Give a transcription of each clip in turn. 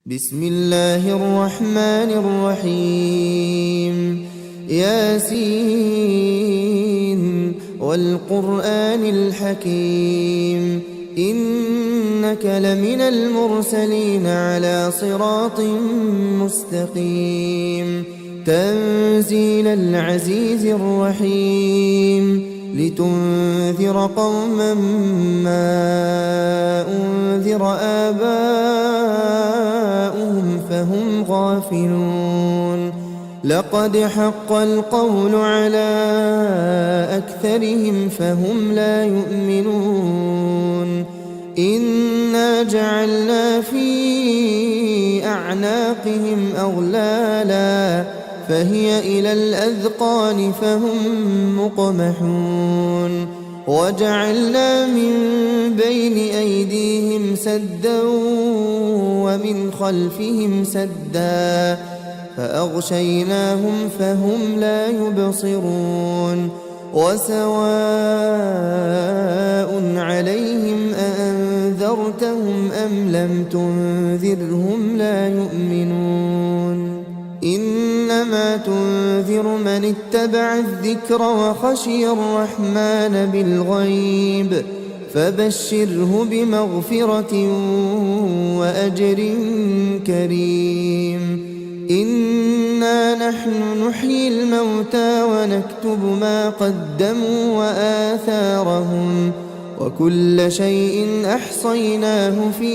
بسم الله الرحمن الرحيم ياسين والقرآن الحكيم إنك لمن المرسلين على صراط مستقيم تنزيل العزيز الرحيم لتنذر قوما ما أنذر آباؤهم فهم غافلون لقد حق القول على أكثرهم فهم لا يؤمنون إنا جعلنا في أعناقهم أغلالا فهي إلى الأذقان فهم مقمحون وجعلنا من بين أيديهم سدا ومن خلفهم سدا فأغشيناهم فهم لا يبصرون وسواء عليهم أأنذرتهم أم لم تنذرهم لا يؤمنون إنما تنذر من اتبع الذكر وخشي الرحمن بالغيب فبشره بمغفرة وأجر كريم إنا نحن نحيي الموتى ونكتب ما قدموا وآثارهم وكل شيء أحصيناه في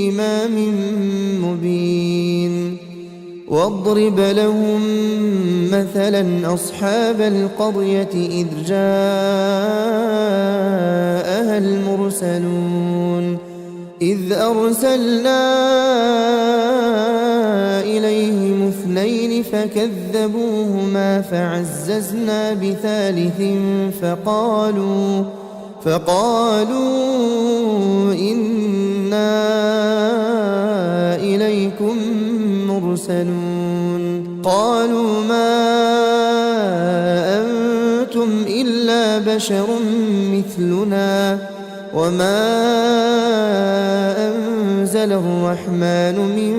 إمام مبين واضرب لهم مثلا أصحاب القرية إذ جاءها المرسلون إذ أرسلنا إليهم اثنين فكذبوهما فعززنا بثالث فقالوا إنا إليكم مرسلون قالوا ما أنتم إلا بشر مثلنا وما أنزل الرحمن من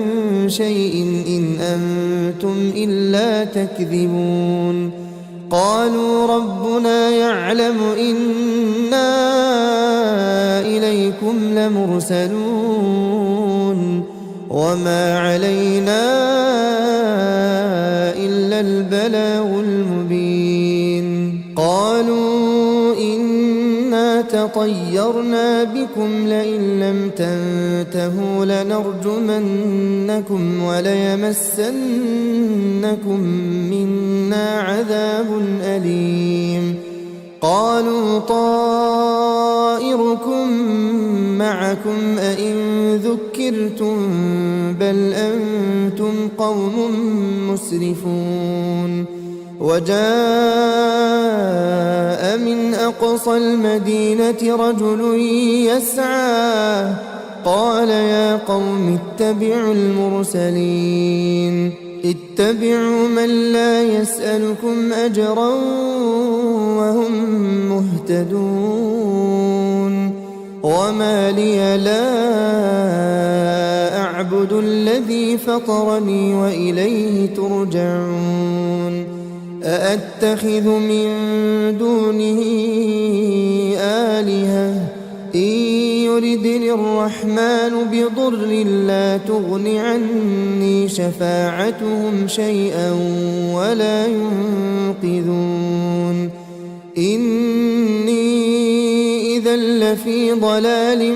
شيء إن أنتم إلا تكذبون قالوا ربنا يعلم إنا إليكم لمرسلون وما علينا إلا البلاغ المبين قالوا إنا تطيرنا بكم لئن لم تنتهوا لنرجمنكم وليمسنكم منا عذاب أليم قالوا طائركم معكم أئن ذكرتم بل أنتم قوم مسرفون وجاء من أقصى المدينة رجل يسعى قال يا قوم اتبعوا المرسلين اتبعوا من لا يسألكم أجرا وهم مهتدون وما لي لا أعبد الذي فطرني وإليه ترجعون أأتخذ من دونه آلهة إن يردني الرحمن بضر لا تغن عني شفاعتهم شيئا ولا ينقذون إني إذا لفي ضلال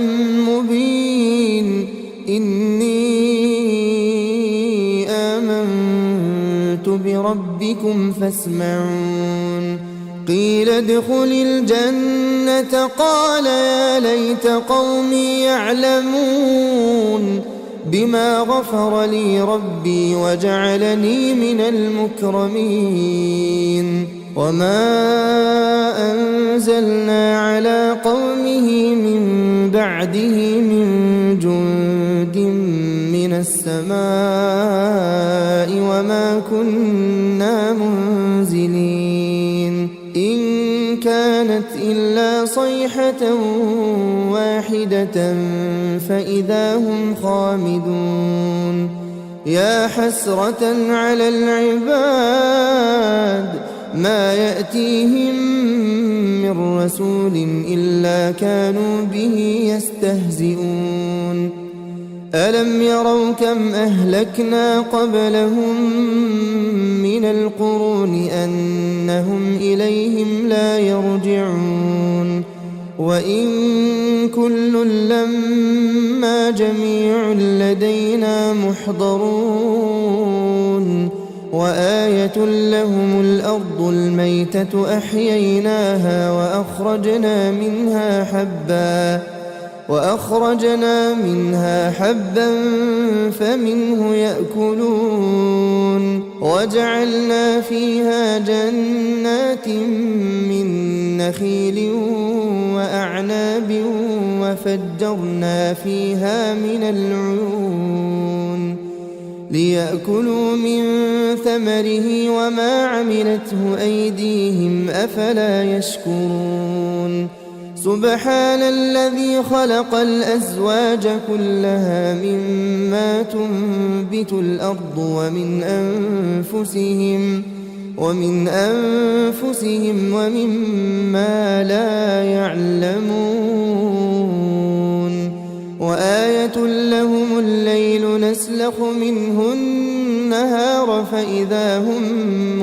مبين إني آمنت بربكم فاسمعون قيل ادخل الجنة قال يا ليت قومي يعلمون بما غفر لي ربي وجعلني من المكرمين وما أنزلنا على قومه من بعده من جند من السماء وما كنا منزلين إن كانت إلا صيحة واحدة فإذا هم خامدون يا حسرة على العباد ما يأتيهم من رسول إلا كانوا به يستهزئون ألم يروا كم أهلكنا قبلهم من القرون أنهم إليهم لا يرجعون وإن كل لما جميع لدينا محضرون وآية لهم الأرض الميتة أحييناها وأخرجنا منها حبا فمنه يأكلون وجعلنا فيها جنات من نخيل وأعناب وفجرنا فيها من العيون ليأكلوا من ثمره وما عملته أيديهم أفلا يشكرون سبحان الذي خلق الأزواج كلها مما تنبت الأرض ومن أنفسهم ومما لا يعلمون وآية لهم الليل نسلخ منه النهار فإذا هم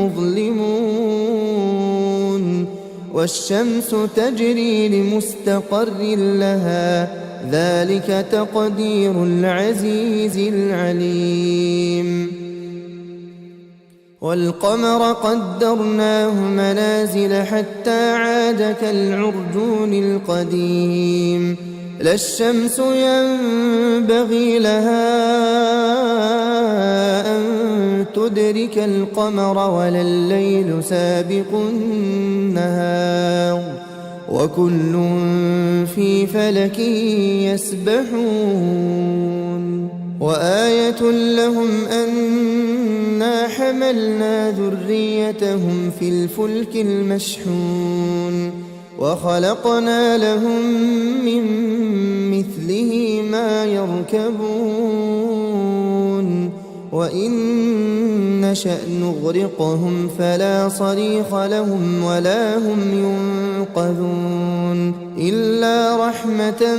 مظلمون والشمس تجري لمستقر لها ذلك تقدير العزيز العليم والقمر قدرناه منازل حتى عاد كالعرجون القديم لا الشمس ينبغي لها أن تدرك القمر ولا الليل سابق النهار وكل في فلك يسبحون وآية لهم أنا حملنا ذريتهم في الفلك المشحون وخلقنا لهم من مثله ما يركبون وإن نشأ نغرقهم فلا صريخ لهم ولا هم ينقذون إلا رحمة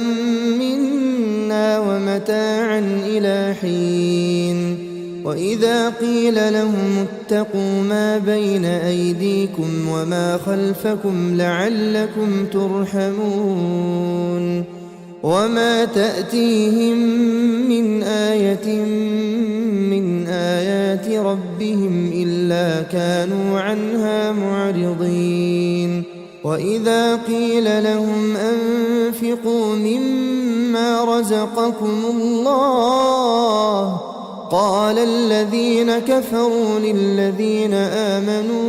منا ومتاعا إلى حين وإذا قيل لهم اتقوا ما بين أيديكم وما خلفكم لعلكم ترحمون وما تأتيهم من آية من آيات ربهم إلا كانوا عنها معرضين وإذا قيل لهم أنفقوا مما رزقكم الله قال الذين كفروا للذين آمنوا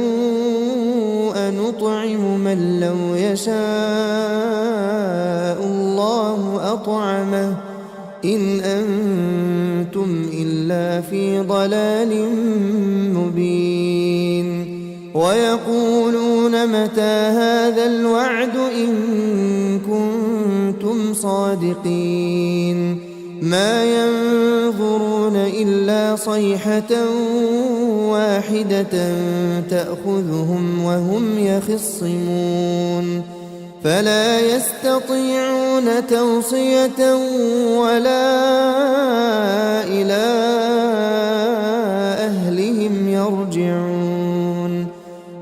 أنطعم من لو يشاء الله أطعمه إن أنتم إلا في ضلال مبين ويقولون متى هذا الوعد إن كنتم صادقين ما ينظرون إلا صيحة واحدة تأخذهم وهم يخصمون فلا يستطيعون توصية ولا إلى أهلهم يرجعون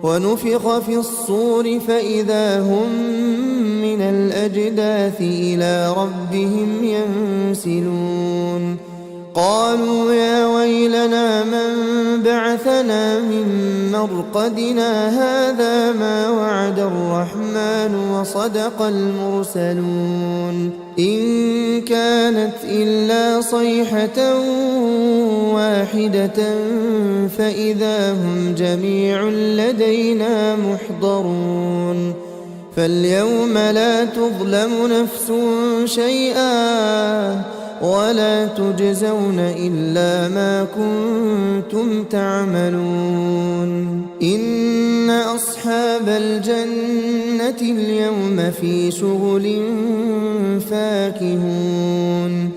ونفخ في الصور فإذا هم من الأجداث إلى ربهم ينسلون قالوا يا ويلنا من بعثنا من مرقدنا هذا ما وعد الرحمن وصدق المرسلون إن كانت إلا صيحة واحدة فإذا هم جميع لدينا محضرون فاليوم لا تظلم نفس شيئا ولا تجزون إلا ما كنتم تعملون إن أصحاب الجنة اليوم في شغل فاكهون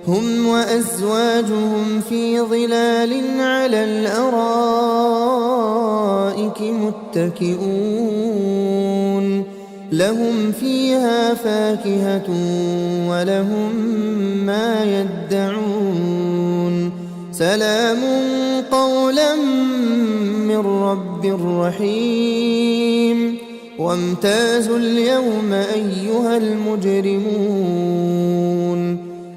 هم وأزواجهم في ظلال على الأرائك متكئون لهم فيها فاكهة ولهم ما يدعون سلام قولا من رب رحيم وامتازوا اليوم أيها المجرمون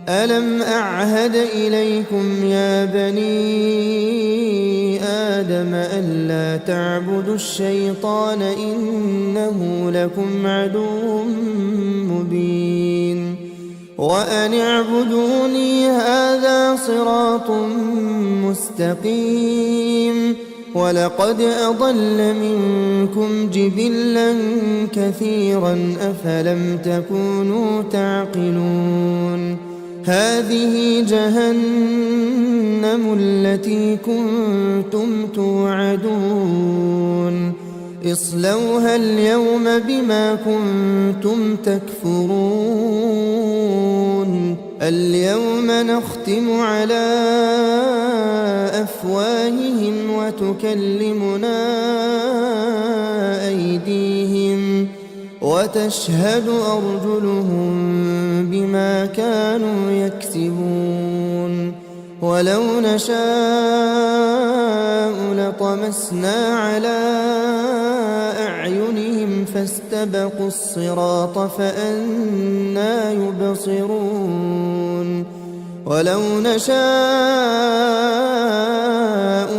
ألم أعهد إليكم يا بني آدم ألا تعبدوا الشيطان إنه لكم عدو مبين وأن اعبدوني هذا صراط مستقيم ولقد أضل منكم جبلا كثيرا أفلم تكونوا تعقلون هذه جهنم التي كنتم توعدون اصلوها اليوم بما كنتم تكفرون اليوم نختم على أفواههم وتكلمنا أيديهم وتشهد أرجلهم بما كانوا يكسبون ولو نشاء لطمسنا على أعينهم فاستبقوا الصراط فأنى يبصرون ولو نشاء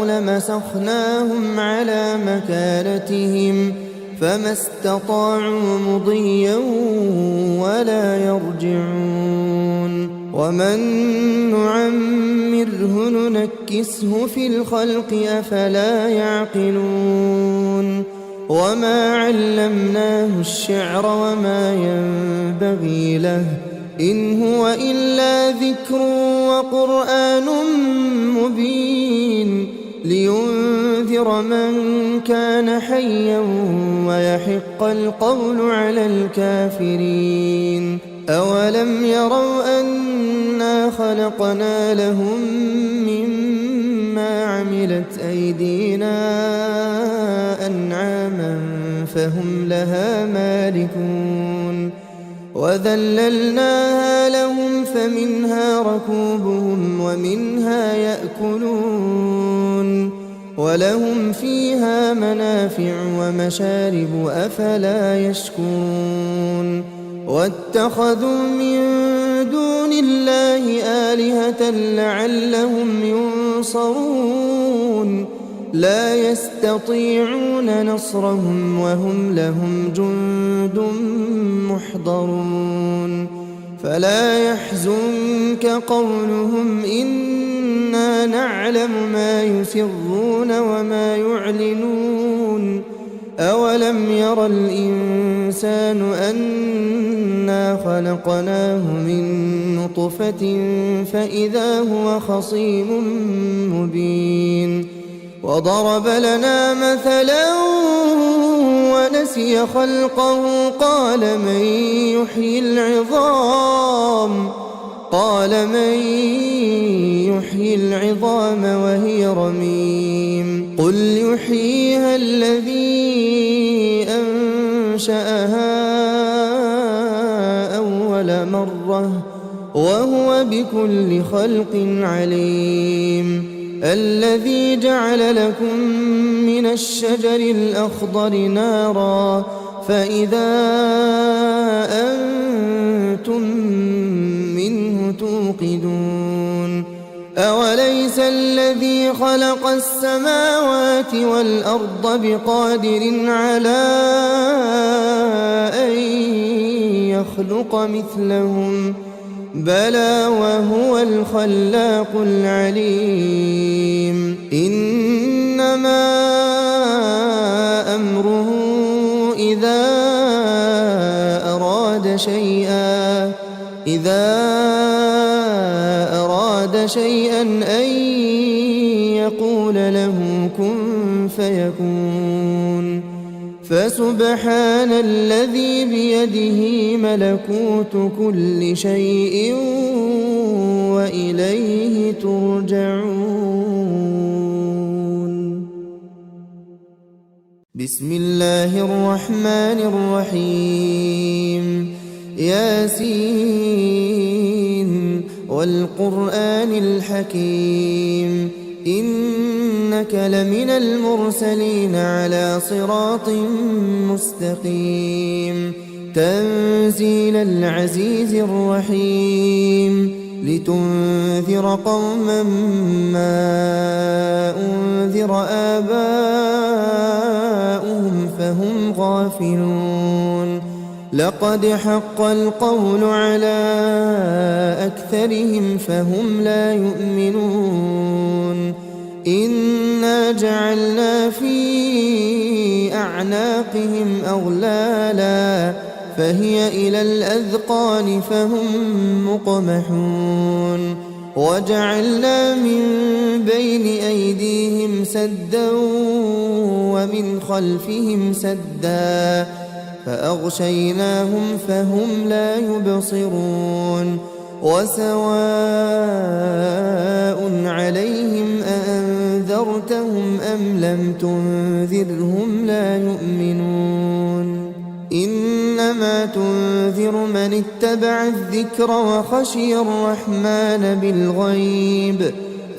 لمسخناهم على مكانتهم فما استطاعوا مضيا ولا يرجعون ومن نعمره ننكسه في الخلق أفلا يعقلون وما علمناه الشعر وما ينبغي له إن هو إلا ذكر وقرآن مبين لينذر من كان حيا ويحق القول على الكافرين أولم يروا أنا خلقنا لهم مما عملت أيدينا أنعاما فهم لها مالكون وذللناها لهم فمنها ركوبهم ومنها يأكلون ولهم فيها منافع ومشارب أفلا يشكرون واتخذوا من دون الله آلهة لعلهم ينصرون لا يستطيعون نصرهم وهم لهم جند محضرون فلا يحزنك قولهم إنا نعلم ما يسرون وما يعلنون أولم ير الإنسان أنا خلقناه من نطفة فإذا هو خصيم مبين وضرب لنا مثلا ونسي خلقه قال من يحيي العظام وهي رميم قل يحييها الذي أنشأها أول مرة وهو بكل خلق عليم الذي جعل لكم من الشجر الأخضر نارا فإذا أنتم منه توقدون أوليس الذي خلق السماوات والأرض بقادر على أن يخلق مثلهم بلى وهو الخلاق العليم إنما أمره إذا أراد أراد شيئا أن يقول له كن فيكون فسبحان الذي بيده ملكوت كل شيء وإليه ترجعون. بسم الله الرحمن الرحيم. ياسين والقرآن الحكيم إنك لمن المرسلين على صراط مستقيم تنزيل العزيز الرحيم لتنذر قوما ما أنذر آباؤهم فهم غافلون لقد حق القول على أكثرهم فهم لا يؤمنون إنا جعلنا في أعناقهم أغلالا فهي إلى الأذقان فهم مقمحون وجعلنا من بين أيديهم سدا ومن خلفهم سدا فأغشيناهم فهم لا يبصرون وسواء عليهم أأنذرتهم أم لم تنذرهم لا يؤمنون إنما تنذر من اتبع الذكر وخشي الرحمن بالغيب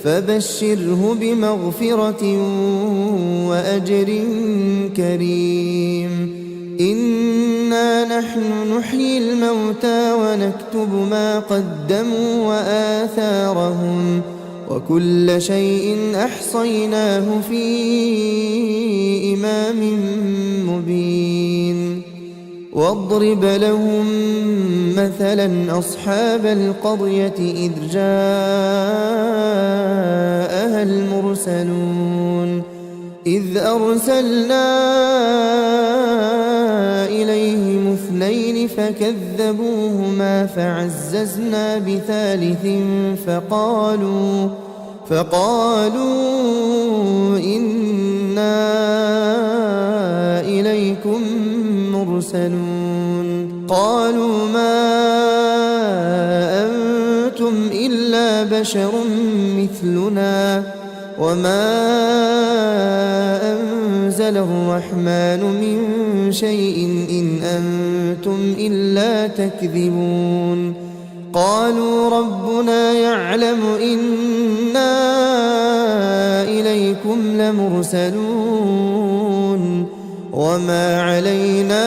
فبشره بمغفرة وأجر كريم إنا نحن نحيي الموتى ونكتب ما قدموا وآثارهم وكل شيء أحصيناه في إمام مبين واضرب لهم مثلا أصحاب القرية إذ جاءها المرسلون إذ أرسلنا إليهم اثنين فكذبوهما فعززنا بثالث فقالوا إنا إليكم مرسلون قالوا ما أنتم إلا بشر مثلنا وما أنزل الرحمن من شيء إن أنتم إلا تكذبون قالوا ربنا يعلم إنا إليكم لمرسلون وما علينا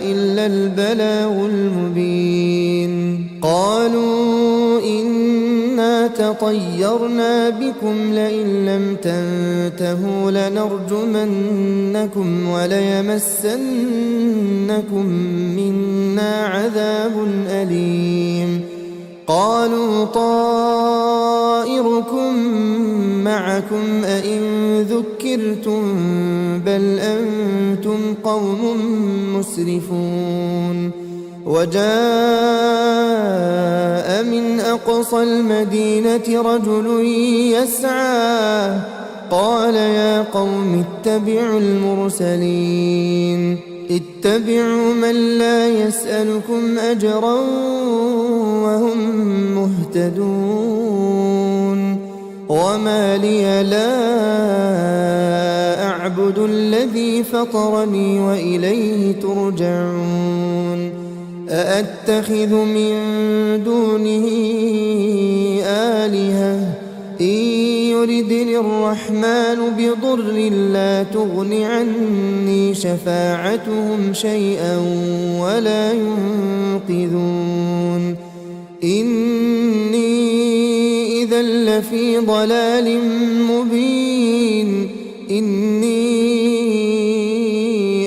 إلا البلاغ المبين قالوا إنا تطيرنا بكم لئن لم تنتهوا لنرجمنكم وليمسنكم منا عذاب أليم قالوا طائركم معكم أئن ذكرتم بل أنتم قوم مسرفون وجاء من أقصى المدينة رجل يسعى قال يا قوم اتبعوا المرسلين اتبعوا من لا يسألكم أجرا وهم مهتدون وما لي لا أعبد الذي فطرني وإليه ترجعون أأتخذ من دونه آلهة إن يردني الرحمن بضر لا تغن عني شفاعتهم شيئا ولا ينقذون إني إذا لفي ضلال مبين إني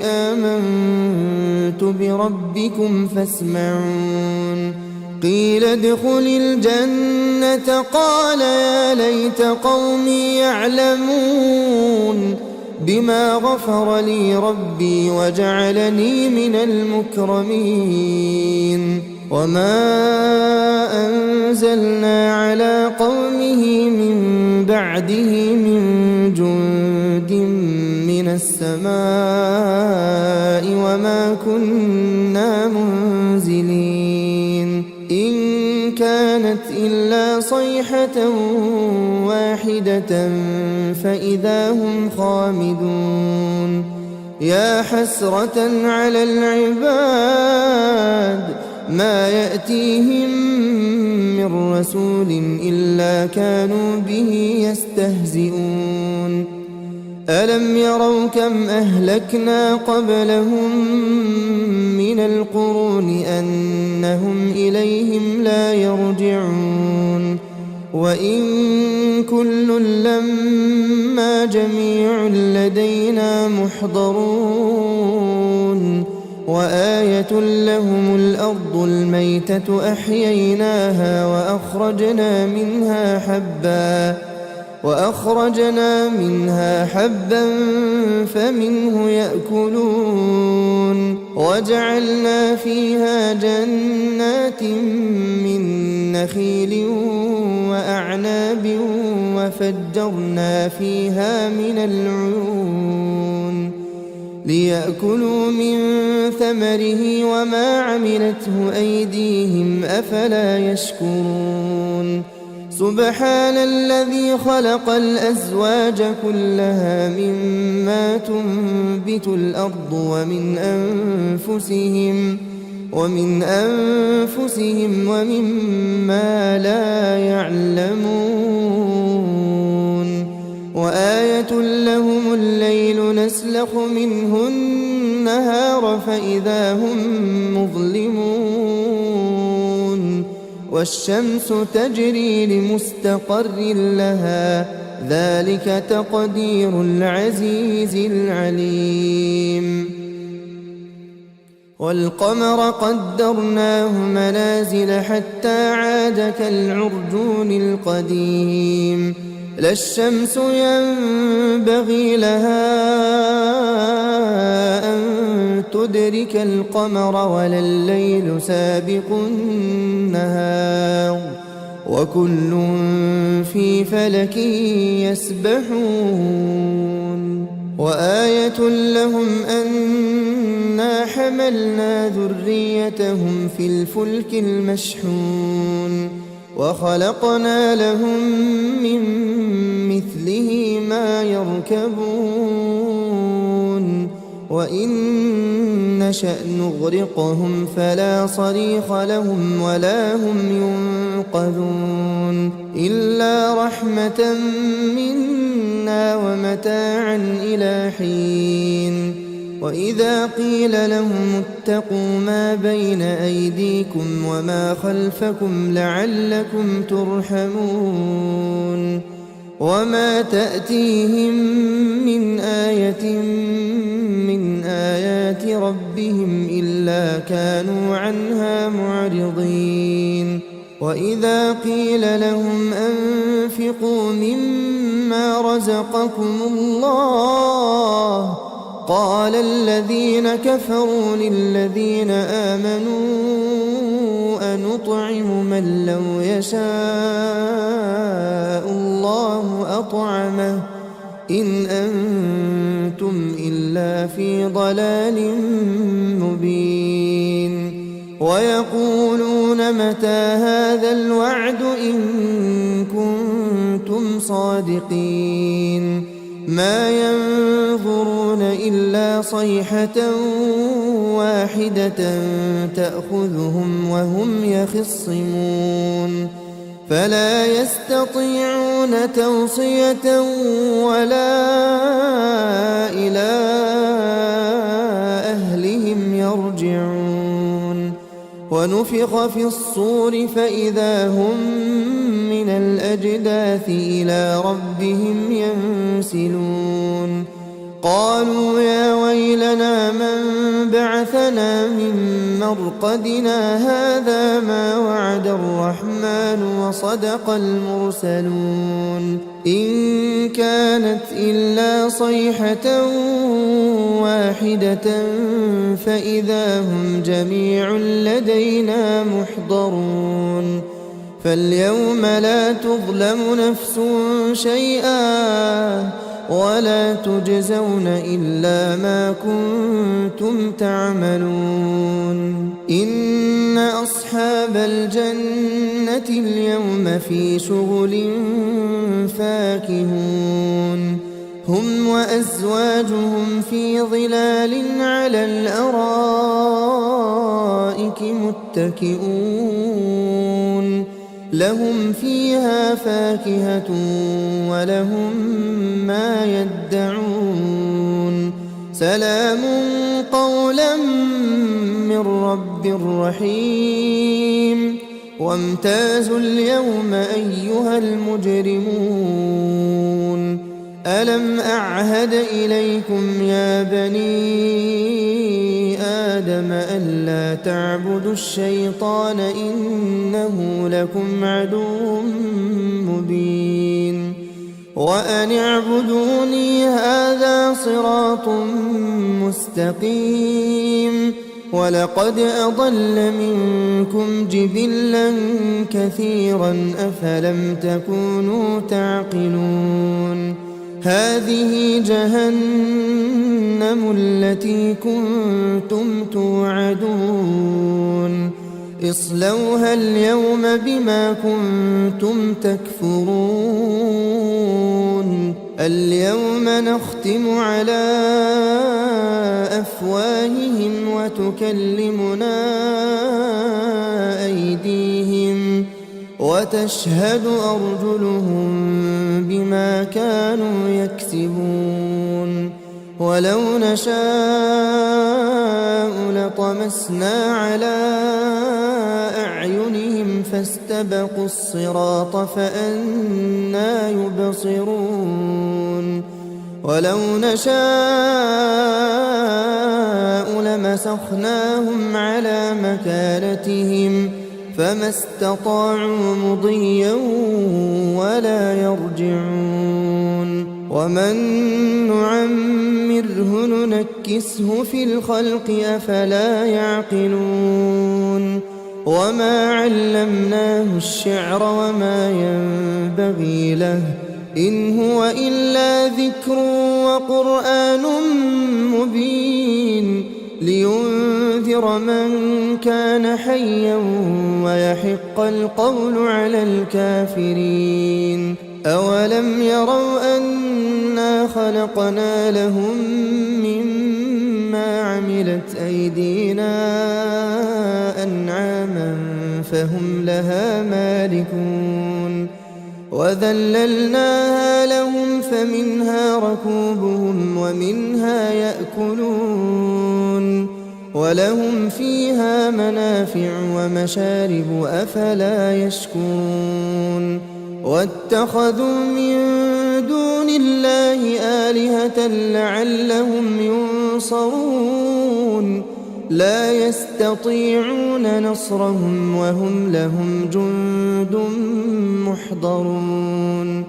آمنت بربكم فاسمعون قيل ادخل الجنة قال يا ليت قومي يعلمون بما غفر لي ربي وجعلني من المكرمين وما أنزلنا على قومه من بعده من جند من السماء وما كنا منزلين إن كانت إلا صيحة واحدة فإذا هم خامدون يا حسرة على العباد ما يأتيهم من رسول إلا كانوا به يستهزئون ألم يروا كم أهلكنا قبلهم من القرون أنهم إليهم لا يرجعون وإن كل لما جميع لدينا محضرون وآية لهم الأرض الميتة أحييناها وأخرجنا منها حبا فمنه يأكلون وجعلنا فيها جنات من نخيل وأعناب وفجرنا فيها من العيون ليأكلوا من ثمره وما عملته أيديهم أفلا يشكرون سبحان الذي خلق الأزواج كلها مما تنبت الأرض ومن أنفسهم ومما لا يعلمون وآية لهم الليل نسلخ منه النهار فإذا هم مظلمون والشمس تجري لمستقر لها ذلك تقدير العزيز العليم والقمر قدرناه منازل حتى عاد كالعرجون القديم لا الشمس ينبغي لها أن تدرك القمر ولا الليل سابق النهار وكل في فلك يسبحون وآية لهم أنا حملنا ذريتهم في الفلك المشحون وخلقنا لهم من مثله ما يركبون وإن نشأ نغرقهم فلا صريخ لهم ولا هم ينقذون إلا رحمة منا ومتاعا إلى حين وإذا قيل لهم اتقوا ما بين أيديكم وما خلفكم لعلكم ترحمون وما تأتيهم من آية من آيات ربهم إلا كانوا عنها معرضين وإذا قيل لهم أنفقوا مما رزقكم الله قال الذين كفروا للذين آمنوا أنطعم من لو يشاء الله أطعمه إن أنتم إلا في ضلال مبين ويقولون متى هذا الوعد إن كنتم صادقين ما ينظرون إلا صيحة واحدة تأخذهم وهم يخصمون فلا يستطيعون توصية ولا إلى أهلهم يرجعون ونفخ في الصور فإذا هم من الأجداث إلى ربهم ينسلون قالوا يا ويلنا من بعثنا من مرقدنا هذا ما وعد الرحمن وصدق المرسلون إن كانت إلا صيحة واحدة فإذا هم جميع لدينا محضرون فاليوم لا تظلم نفس شيئا ولا تجزون إلا ما كنتم تعملون إن أصحاب الجنة اليوم في شغل فاكهون هم وأزواجهم في ظلال على الأرائك متكئون لهم فيها فاكهة ولهم ما يدعون سلام قولا من رب رحيم وامتازوا اليوم أيها المجرمون ألم أعهد إليكم يا بني آدم ألا تعبدوا الشيطان إنه لكم عدو مبين وأن اعبدوني هذا صراط مستقيم ولقد أضل منكم جبلا كثيرا أفلم تكونوا تعقلون هذه جهنم التي كنتم توعدون اصلوها اليوم بما كنتم تكفرون اليوم نختم على أفواههم وتكلمنا أيديهم وتشهد أرجلهم بما كانوا يكسبون ولو نشاء لطمسنا على أعينهم فاستبقوا الصراط فأنى يبصرون ولو نشاء لمسخناهم على مكانتهم فما استطاعوا مضيا ولا يرجعون ومن نعمره ننكسه في الخلق أفلا يعقلون وما علمناه الشعر وما ينبغي له إن هو إلا ذكر وقرآن مبين لينذر من كان حيا ويحق القول على الكافرين أولم يروا أنا خلقنا لهم مما عملت أيدينا أنعاما فهم لها مالكون وذللناها لهم فمنها ركوبهم ومنها يأكلون ولهم فيها منافع ومشارب أفلا يشكرون واتخذوا من دون الله آلهة لعلهم ينصرون لا يستطيعون نصرهم وهم لهم جند محضرون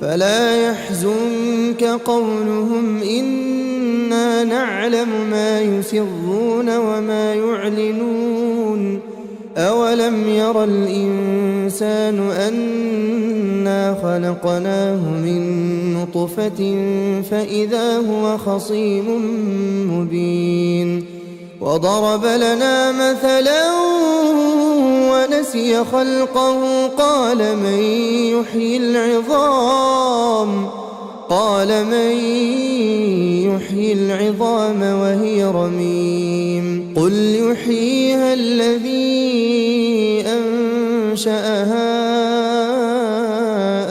فلا يحزنك قولهم إنا نعلم ما يسرون وما يعلنون أولم ير الإنسان أنا خلقناه من نطفة فإذا هو خصيم مبين وضرب لنا مثلا ونسي خلقه قال من يحيي العظام وهي رميم قل يحييها الذي أنشأها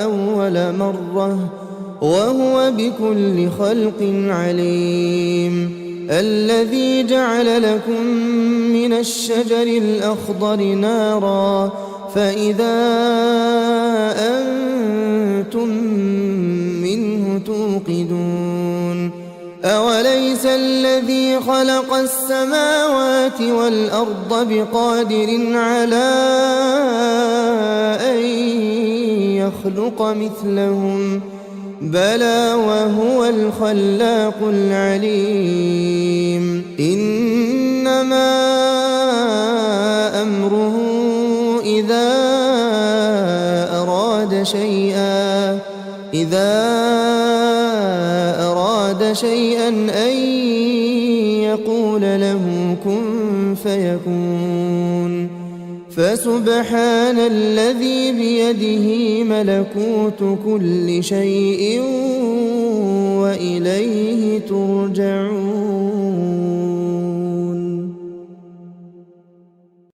أول مرة وهو بكل خلق عليم الذي جعل لكم من الشجر الأخضر نارا فإذا أنتم منه توقدون خلق السماوات والأرض بقادر على أن يخلق مثلهم بلى وهو الخلاق العليم إنما أمره إذا أراد شيئا أن يقول له كن فيكون فسبحان الذي بيده ملكوت كل شيء وإليه ترجعون.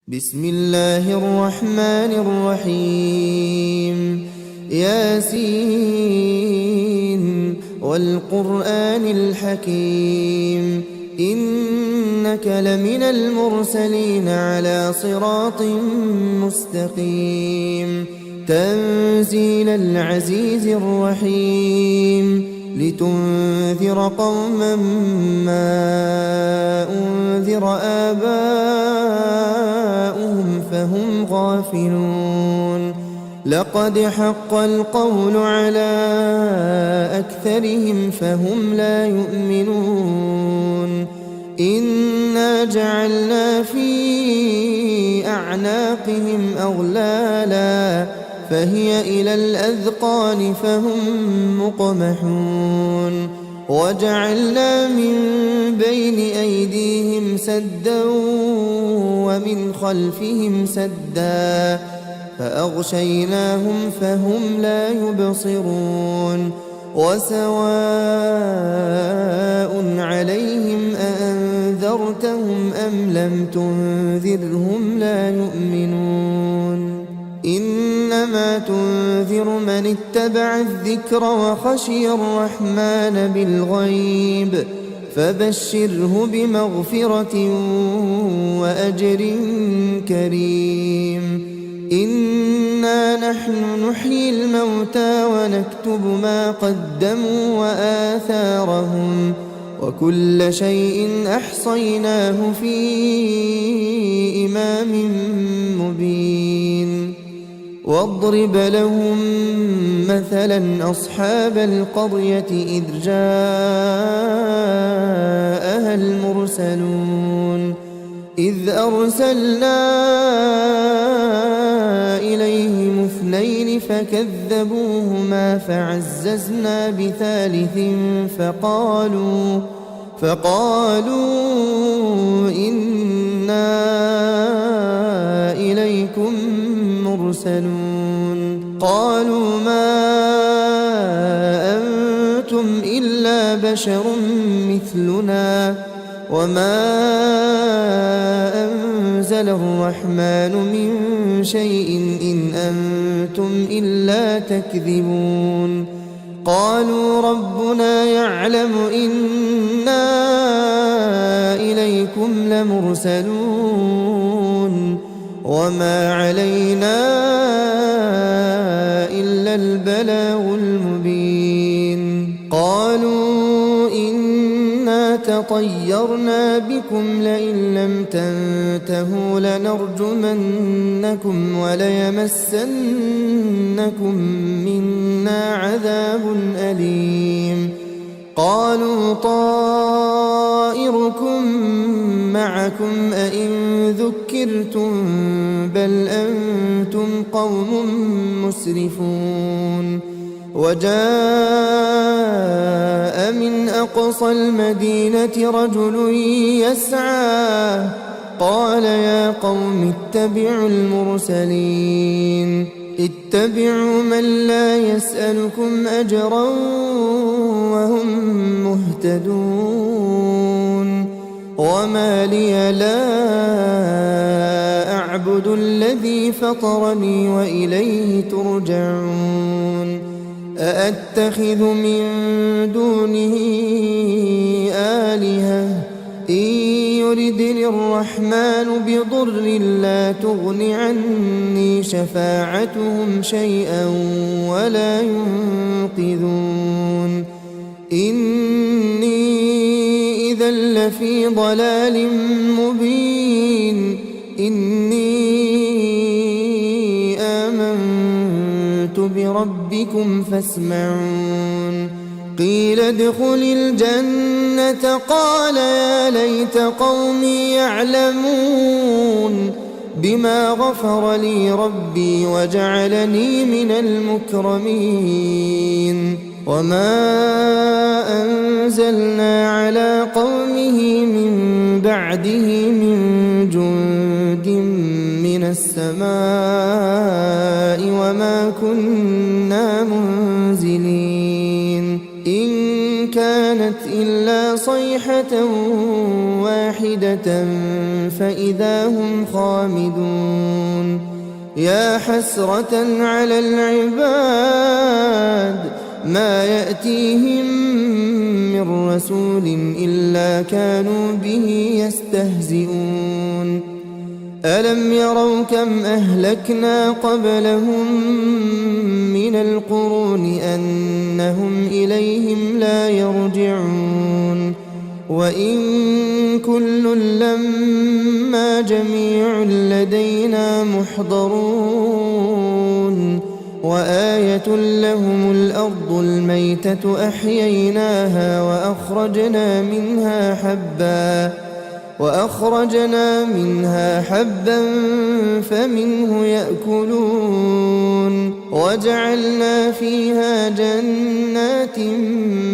بسم الله الرحمن الرحيم ياسين والقرآن الحكيم إنك لمن المرسلين على صراط مستقيم تنزيل العزيز الرحيم لتنذر قوما ما أنذر آباؤهم فهم غافلون لقد حق القول على أكثرهم فهم لا يؤمنون إنا جعلنا في أعناقهم أغلالا فهي إلى الأذقان فهم مقمحون وجعلنا من بين أيديهم سدا ومن خلفهم سدا فأغشيناهم فهم لا يبصرون وسواء عليهم أأنذرتهم أم لم تنذرهم لا يؤمنون إنما تنذر من اتبع الذكر وخشي الرحمن بالغيب فبشره بمغفرة وأجر كريم إنا نحن نحيي الموتى ونكتب ما قدموا وآثارهم وكل شيء أحصيناه في إمام مبين واضرب لهم مثلا أصحاب القرية إذ جاءها المرسلون إذ أرسلنا إليهم اثنين فكذبوهما فعززنا بثالث فقالوا إنا إليكم مرسلون قالوا ما أنتم إلا بشر مثلنا وما أنزل الرحمن من شيء إن أنتم إلا تكذبون قالوا ربنا يعلم إنا إليكم لمرسلون وما علينا إلا البلاغ المبين قالوا إنا تطيرنا بكم لئن لم تنتهوا لنرجمنكم وليمسنكم منا عذاب أليم قالوا طائركم معكم أئن ذكرتم بل أنتم قوم مسرفون وجاء من أقصى المدينة رجل يسعى قال يا قوم اتبعوا المرسلين اتبعوا من لا يسألكم أجرا وهم مهتدون وما لي لا أعبد الذي فطرني وإليه ترجعون أأتخذ من دونه آلهة إن يردني الرحمن بضر لا تغن عني شفاعتهم شيئا ولا ينقذون إني إذا إذا لفي ضلال مبين إني آمنت بربكم فاسمعون قيل ادخل الجنة قال يا ليت قومي يعلمون بما غفر لي ربي وجعلني من المكرمين وما أنزلنا على قومه من بعده من جند من السماء وما كنا منزلين إن كانت إلا صيحة واحدة فإذا هم خامدون يا حسرة على العباد ما يأتيهم من رسول إلا كانوا به يستهزئون ألم يروا كم أهلكنا قبلهم من القرون أنهم إليهم لا يرجعون وإن كل لما جميع لدينا محضرون وآية لهم الأرض الميتة أحييناها وأخرجنا منها حبا فمنه يأكلون وجعلنا فيها جنات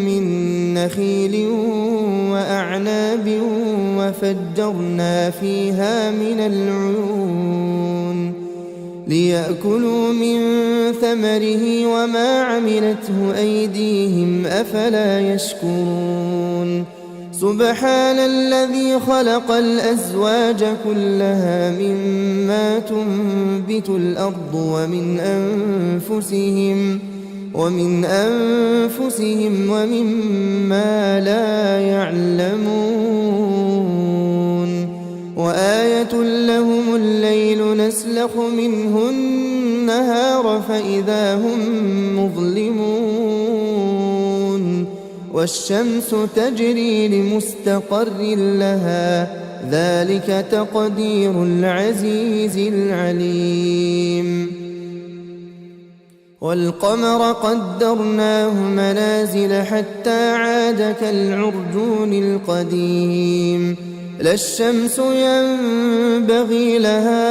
من نخيل وأعناب وفجرنا فيها من العيون ليأكلوا من ثمره وما عملته أيديهم أفلا يشكرون سبحان الذي خلق الأزواج كلها مما تنبت الأرض ومن أنفسهم ومما لا يعلمون وآية لهم الليل نسلخ منه النهار فإذا هم مظلمون والشمس تجري لمستقر لها ذلك تقدير العزيز العليم والقمر قدرناه منازل حتى عاد كالعرجون القديم لا الشمس ينبغي لها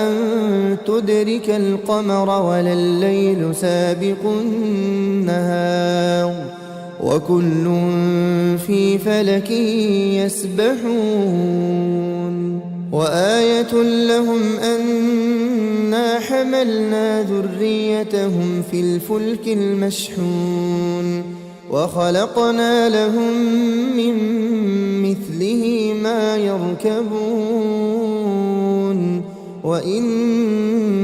أن تدرك القمر ولا الليل سابق النهار وكل في فلك يسبحون وآية لهم أنا حملنا ذريتهم في الفلك المشحون وخلقنا لهم من مثله ما يركبون وإن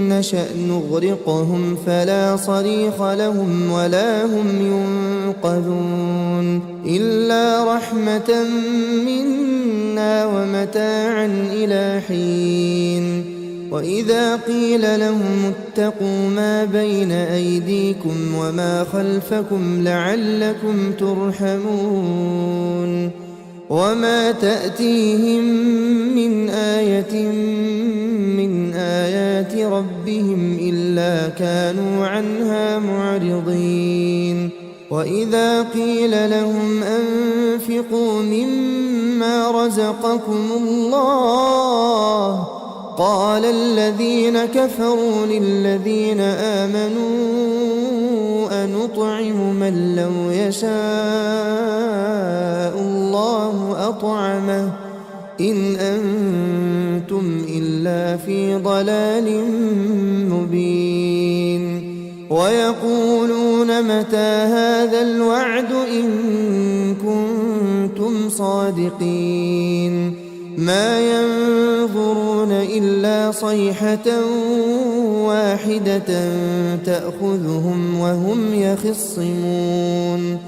نشأ نغرقهم فلا صريخ لهم ولا هم ينقذون إلا رحمة منا ومتاعا إلى حين وإذا قيل لهم اتقوا ما بين أيديكم وما خلفكم لعلكم ترحمون وما تأتيهم من آية من آيات ربهم إلا كانوا عنها معرضين وإذا قيل لهم أنفقوا مما رزقكم الله قال الذين كفروا للذين آمنوا أنطعم من لو يشاء الله أطعمه إن أنتم إلا في ضلال مبين ويقولون متى هذا الوعد إن كنتم صادقين ما ينظرون إلا صيحة واحدة تأخذهم وهم يخصمون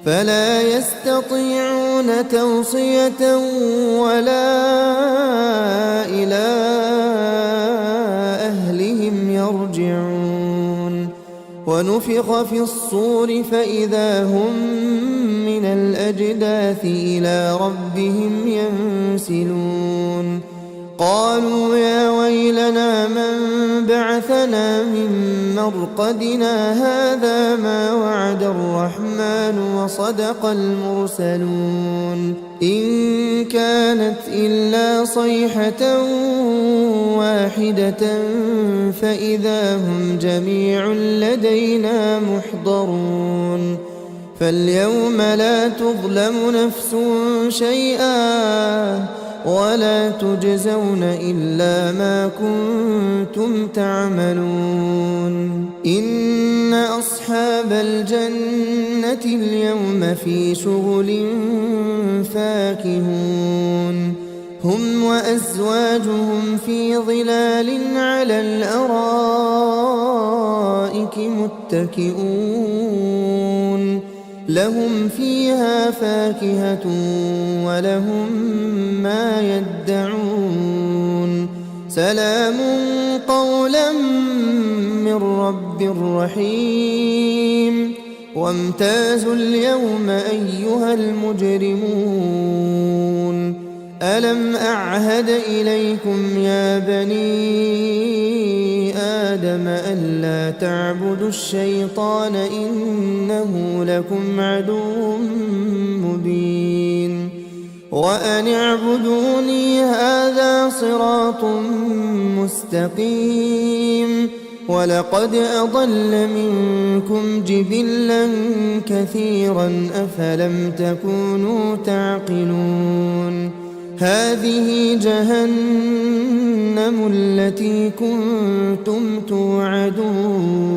فلا يستطيعون توصية ولا إلى أهلهم يرجعون ونفخ في الصور فإذا هم من الأجداث إلى ربهم ينسلون قالوا يا ويلنا من بعثنا من مرقدنا هذا ما وعد الرحمن وصدق المرسلون إن كانت إلا صيحة واحدة فإذا هم جميع لدينا محضرون فاليوم لا تظلم نفس شيئا ولا تجزون إلا ما كنتم تعملون إن أصحاب الجنة اليوم في شغل فاكهون هم وأزواجهم في ظلال على الأرائك متكئون لهم فيها فاكهة ولهم ما يدعون سلام قولا من رب رحيم وامتازوا اليوم أيها المجرمون ألم أعهد إليكم يا بني آدم ألا تعبدوا الشيطان إنه لكم عدو مبين وأن اعبدوني هذا صراط مستقيم ولقد أضل منكم جبلا كثيرا أفلم تكونوا تعقلون هذه جهنم التي كنتم توعدون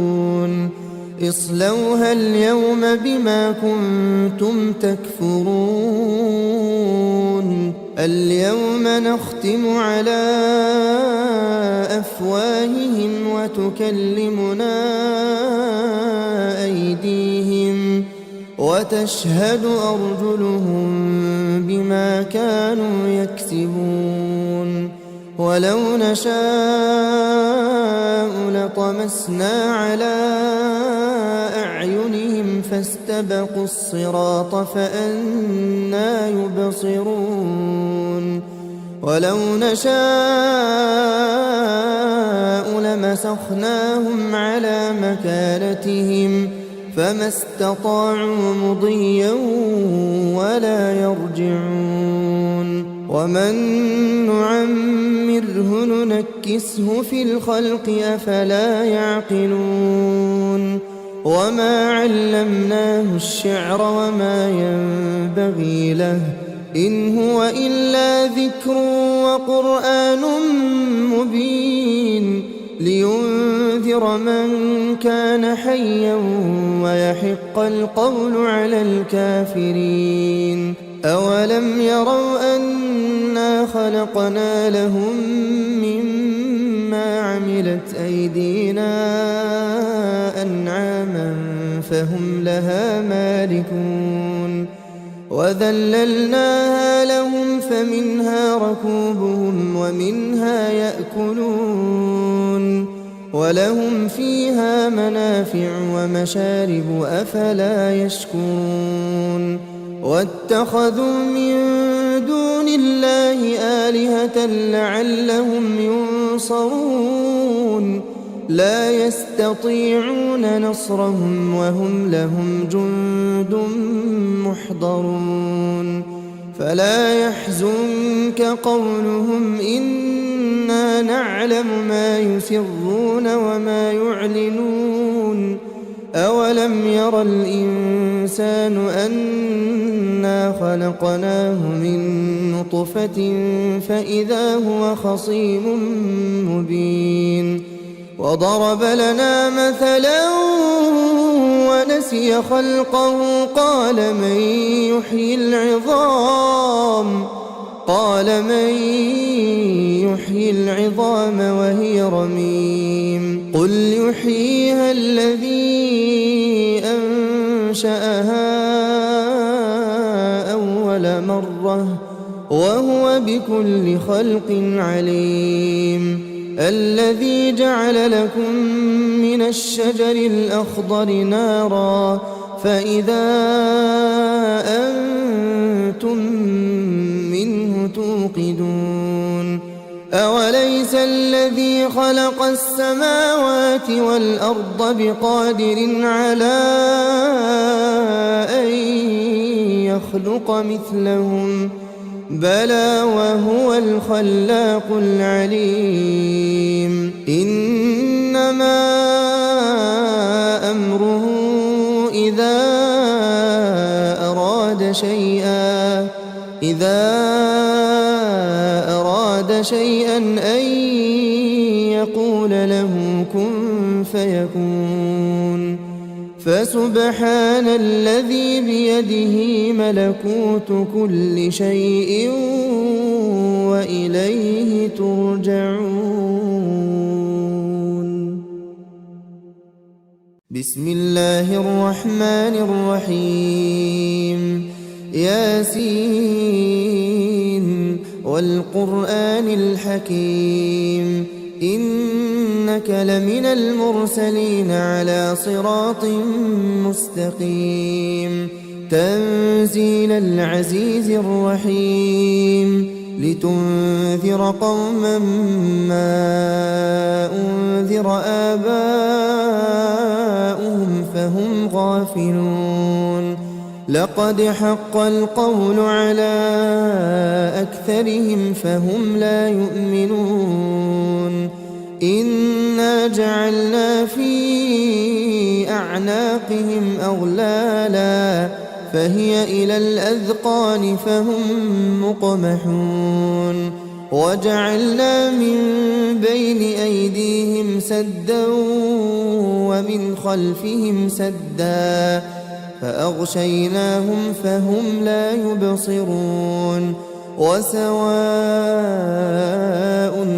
اصلوها اليوم بما كنتم تكفرون اليوم نختم على أفواههم وتكلمنا أيديهم وتشهد أرجلهم بما كانوا يكسبون ولو نشاء لطمسنا على أعينهم فاستبقوا الصراط فأنى يبصرون ولو نشاء لمسخناهم على مكانتهم فما استطاعوا مضيا ولا يرجعون ومن نعمره ننكسه في الخلق أفلا يعقلون وما علمناه الشعر وما ينبغي له إن هو إلا ذكر وقرآن مبين لينذر من كان حيا ويحق القول على الكافرين أولم يروا أنا خلقنا لهم مما عملت أيدينا أنعاما فهم لها مالكون وذللناها لهم فمنها ركوبهم ومنها يأكلون ولهم فيها منافع ومشارب أفلا يشكرون واتخذوا من دون الله آلهة لعلهم ينصرون لا يستطيعون نصرهم وهم لهم جند محضرون فلا يحزنك قولهم إنا نعلم ما يسرون وما يعلنون أولم ير الإنسان أنا خلقناه من نطفة فإذا هو خصيم مبين وضرب لنا مثلا ونسي خلقه قال من يحيي العظام وهي رميم قل يحييها الذي أنشأها أول مرة وهو بكل خلق عليم الذي جعل لكم من الشجر الأخضر نارا فإذا أنتم منه توقدون أوليس الذي خلق السماوات والأرض بقادر على أن يخلق مثلهم بلى وهو الخلاق العليم إنما أمره إذا أراد شيئا أن يقول له كن فيكون فسبحان الذي بيده ملكوت كل شيء وإليه ترجعون. بسم الله الرحمن الرحيم ياسين والقرآن الحكيم إنك لمن المرسلين على صراط مستقيم تنزيل العزيز الرحيم لتنذر قوما ما أنذر آباؤهم فهم غافلون لقد حق القول على أكثرهم فهم لا يؤمنون إنا جعلنا في أعناقهم أغلالا فهي إلى الأذقان فهم مقمحون وجعلنا من بين أيديهم سدا ومن خلفهم سدا فأغشيناهم فهم لا يبصرون وسواء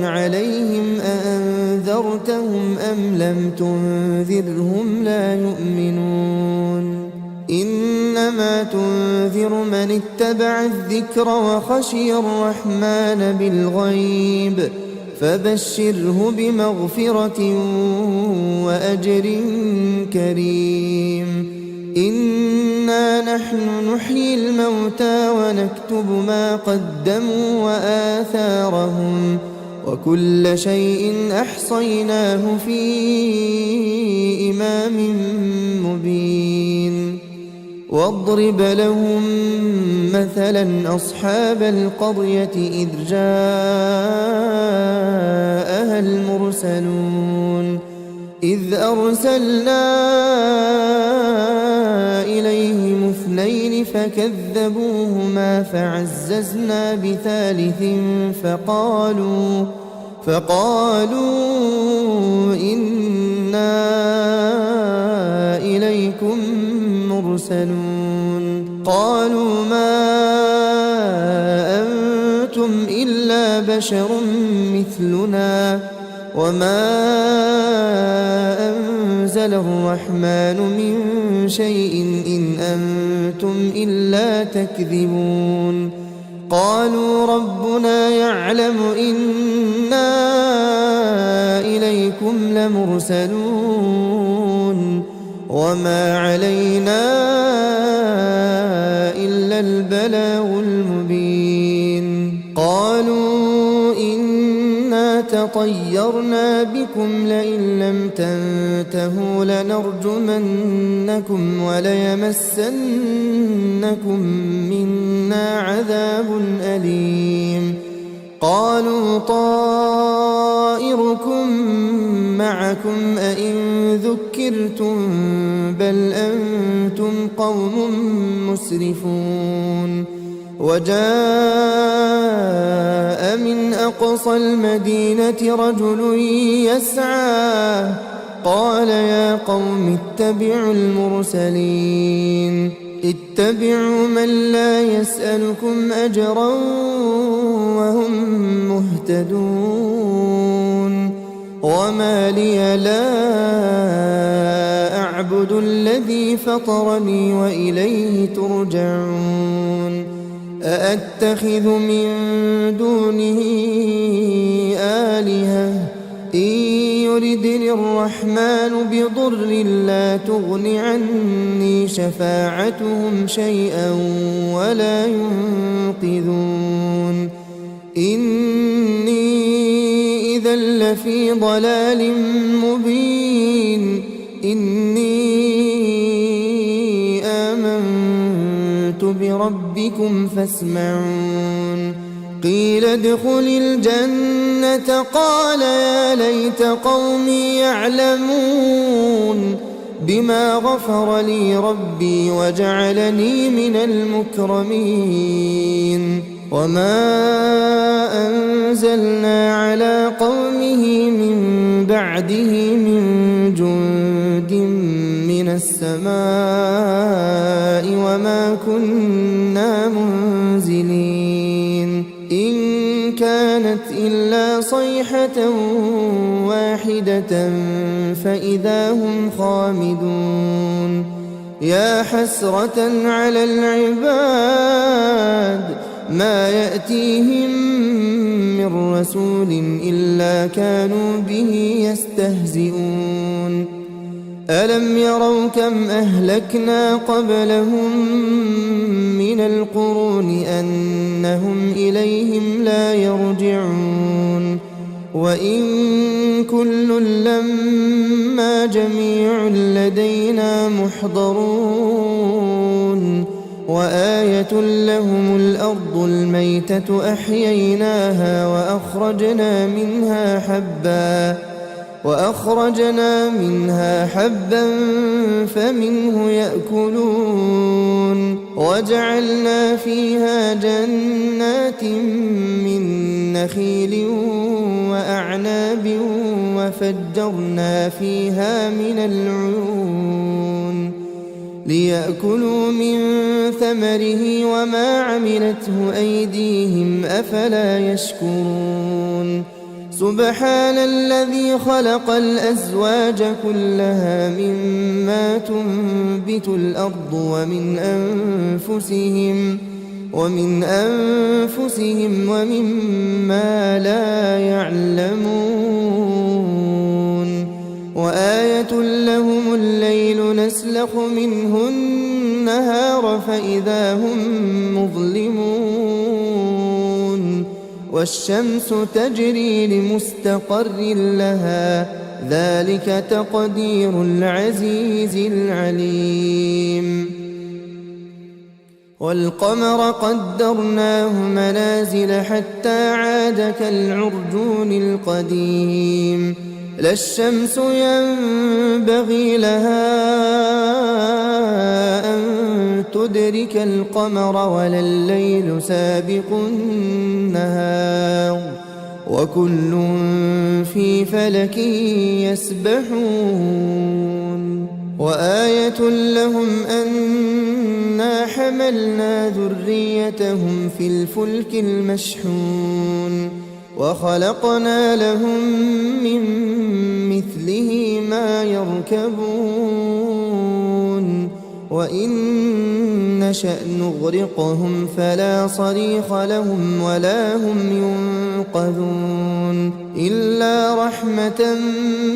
عليهم أأنذرتهم أم لم تنذرهم لا يؤمنون إنما تنذر من اتبع الذكر وخشي الرحمن بالغيب فبشره بمغفرة وأجر كريم إنا نحن نحيي الموتى ونكتب ما قدموا وآثارهم وكل شيء أحصيناه في إمام مبين واضرب لهم مثلا أصحاب القرية إذ جاءها المرسلون إذ أرسلنا إليهم اثنين فكذبوهما فعززنا بثالث فقالوا إنا إليكم مرسلون قالوا ما أنتم إلا بشر مثلنا وما أنزل الرحمن من شيء إن أنتم إلا تكذبون قالوا ربنا يعلم إنا إليكم لمرسلون وما علينا إلا البلاغ المبين قالوا إنا تطيرنا بكم لئن لم تنتهوا لنرجمنكم وليمسنكم منا عذاب أليم قالوا طائركم معكم أئن ذكرتم بل أنتم قوم مسرفون وجاء من أقصى المدينة رجل يسعى قال يا قوم اتبعوا المرسلين اتبعوا من لا يسألكم أجرا وهم مهتدون وما لي لا أعبد الذي فطرني وإليه ترجعون أأتخذ من دونه آلهة إن يردني الرحمن بضر لا تغن عني شفاعتهم شيئا ولا ينقذون إني إذا لفي ضلال مبين إني آمنت بربكم فاسمعون قيل ادخل الجنة قال يا ليت قومي يعلمون بما غفر لي ربي وجعلني من المكرمين وما أنزلنا على قومه من بعده من جند من السماء وما كنا منزلين إن كانت إلا صيحة واحدة فإذا هم خامدون يا حسرة على العباد ما يأتيهم من رسول إلا كانوا به يستهزئون ألم يروا كم أهلكنا قبلهم من القرون أنهم إليهم لا يرجعون وإن كل لما جميع لدينا محضرون وآية لهم الأرض الميتة أحييناها وأخرجنا منها حبا فمنه يأكلون وجعلنا فيها جنات من نخيل وأعناب وفجرنا فيها من العيون ليأكلوا من ثمره وما عملته أيديهم أفلا يشكرون سبحان الذي خلق الأزواج كلها مما تنبت الأرض ومن أنفسهم ومما لا يعلمون وآية لهم الليل نسلخ منه النهار فإذا هم مظلمون والشمس تجري لمستقر لها ذلك تقدير العزيز العليم والقمر قدرناه منازل حتى عاد كالعرجون القديم لا الشمس ينبغي لها أن تدرك القمر ولا الليل سابق النهار وكل في فلك يسبحون وآية لهم أنا حملنا ذريتهم في الفلك المشحون وخلقنا لهم من مثله ما يركبون وإن نشأ نغرقهم فلا صريخ لهم ولا هم ينقذون إلا رحمة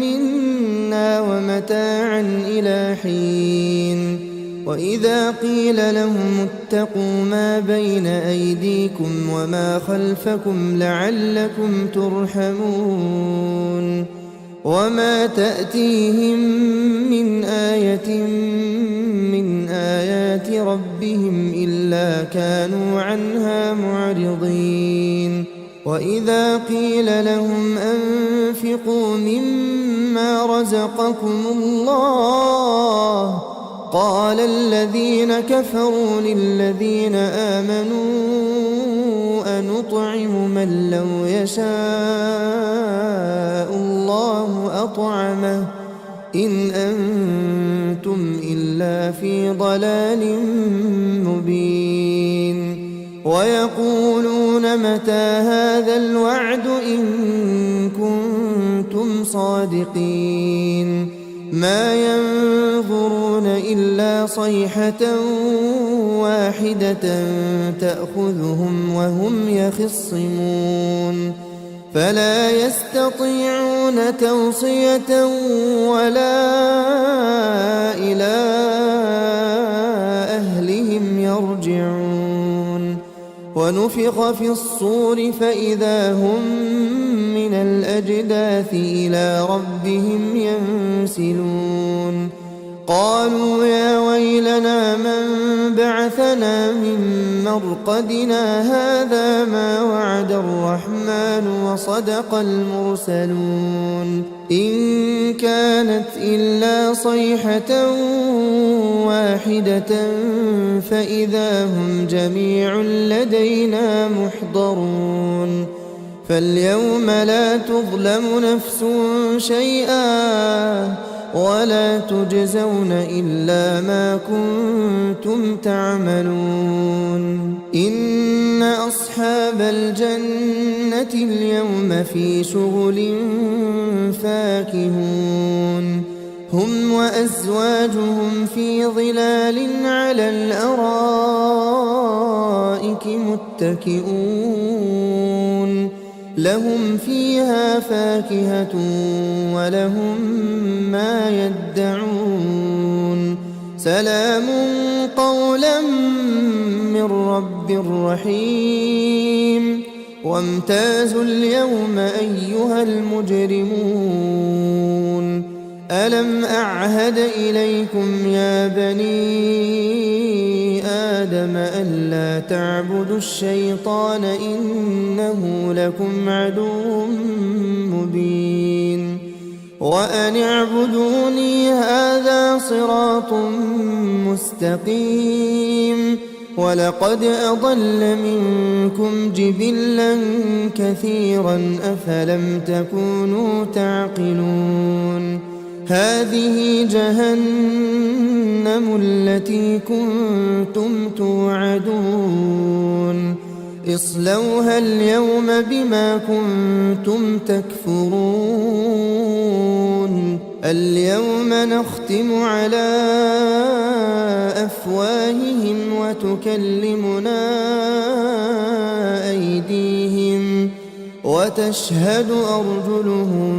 منا ومتاعا إلى حين وإذا قيل لهم اتقوا ما بين أيديكم وما خلفكم لعلكم ترحمون وما تأتيهم من آية من آيات ربهم إلا كانوا عنها معرضين وإذا قيل لهم أنفقوا مما رزقكم الله قال الذين كفروا للذين آمنوا أنطعم من لو يشاء الله أطعمه إن أنتم إلا في ضلال مبين ويقولون متى هذا الوعد إن كنتم صادقين ما ينظرون إلا صيحة واحدة تأخذهم وهم يخصمون فلا يستطيعون توصية ولا إلى أهلهم يرجعون ونفخ في الصور فإذا هم من الأجداث إلى ربهم ينسلون قالوا يا ويلنا من بعثنا من مرقدنا هذا ما وعد الرحمن وصدق المرسلون إن كانت إلا صيحة واحدة فإذا هم جميع لدينا محضرون فاليوم لا تظلم نفس شيئا ولا تجزون إلا ما كنتم تعملون إن أصحاب الجنة اليوم في شغل فاكهون هم وأزواجهم في ظلال على الأرائك متكئون لهم فيها فاكهة ولهم ما يدعون سلام قولا من رب رحيم وامتازوا اليوم أيها المجرمون ألم أعهد إليكم يا بني آدم ألا تعبدوا الشيطان إنه لكم عدو مبين وأن اعبدوني هذا صراط مستقيم ولقد أضل منكم جبلا كثيرا أفلم تكونوا تعقلون هذه جهنم التي كنتم توعدون اصلوها اليوم بما كنتم تكفرون اليوم نختم على أفواههم وتكلمنا أيديهم وتشهد أرجلهم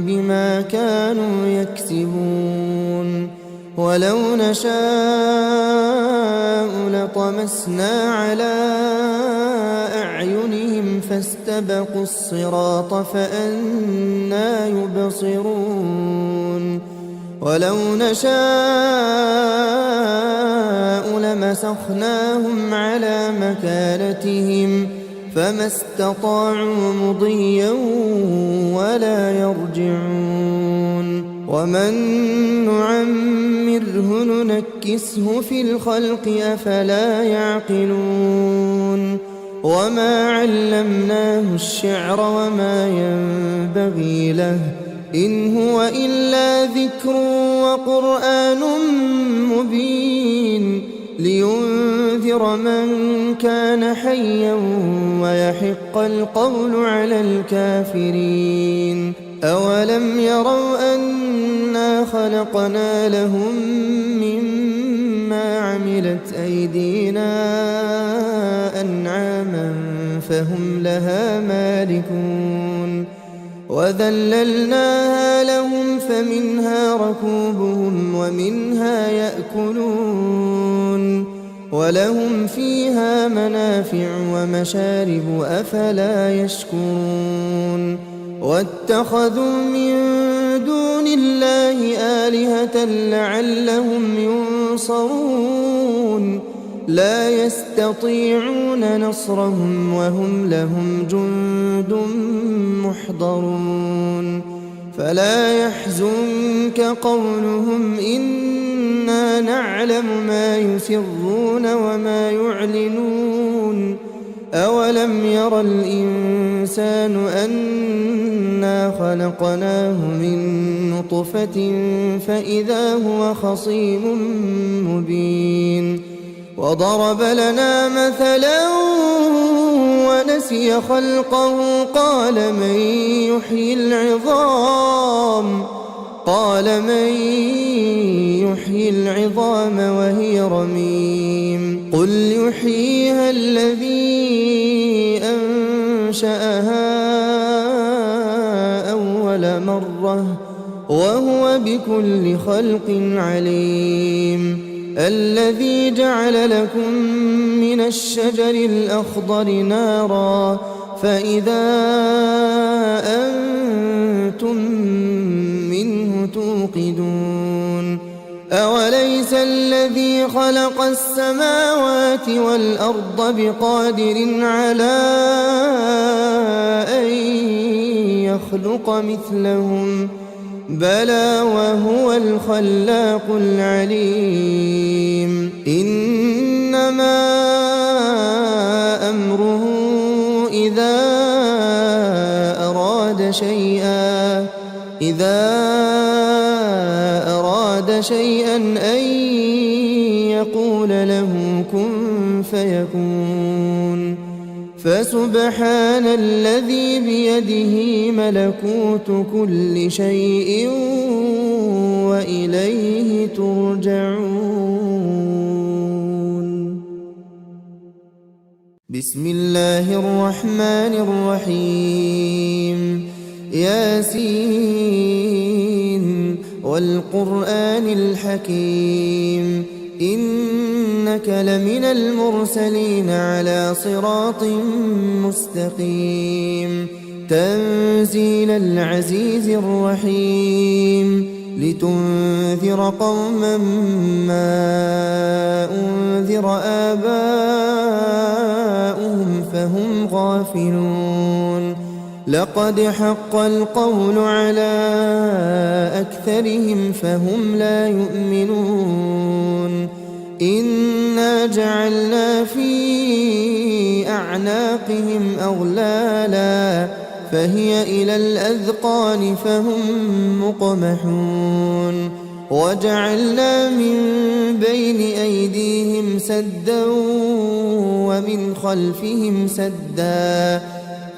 بما كانوا يكسبون ولو نشاء لطمسنا على أعينهم فاستبقوا الصراط فأنى يبصرون ولو نشاء لمسخناهم على مكانتهم فما استطاعوا مضيا ولا يرجعون ومن نعمره ننكسه في الخلق أفلا يعقلون وما علمناه الشعر وما ينبغي له إن هو إلا ذكر وقرآن مبين لينذر من كان حيا ويحق القول على الكافرين أولم يروا أنا خلقنا لهم مما عملت أيدينا أنعاما فهم لها مالكون وذللناها لهم فمنها ركوبهم ومنها يأكلون ولهم فيها منافع ومشارب أفلا يشكرون واتخذوا من دون الله آلهة لعلهم ينصرون لا يستطيعون نصرهم وهم لهم جند محضرون فلا يحزنك قولهم إنا نعلم ما يسرون وما يعلنون أولم ير الإنسان أنا خلقناه من نطفة فإذا هو خصيم مبين وضرب لنا مثلا ونسي خلقه قال من يحيي العظام وهي رميم قل يحييها الذي أنشأها وهو بكل خلق عليم. الذي جعل لكم من الشجر الأخضر نارا فإذا أنتم منه توقدون. أوليس الذي خلق السماوات والأرض بقادر على أن يخلق مثلهم بلى وهو الخلاق العليم. إنما أمره إذا أراد شيئا أن يقول له كن فيكون. فسبحان الذي بيده ملكوت كل شيء وإليه ترجعون. بسم الله الرحمن الرحيم. ياسين والقرآن الحكيم إنك لمن المرسلين على صراط مستقيم. تنزيل العزيز الرحيم لتنذر قوما ما أنذر آباؤهم فهم غافلون. لقد حق القول على أكثرهم فهم لا يؤمنون. إنا جعلنا في أعناقهم أغلالا فهي إلى الأذقان فهم مقمحون. وجعلنا من بين أيديهم سدا ومن خلفهم سدا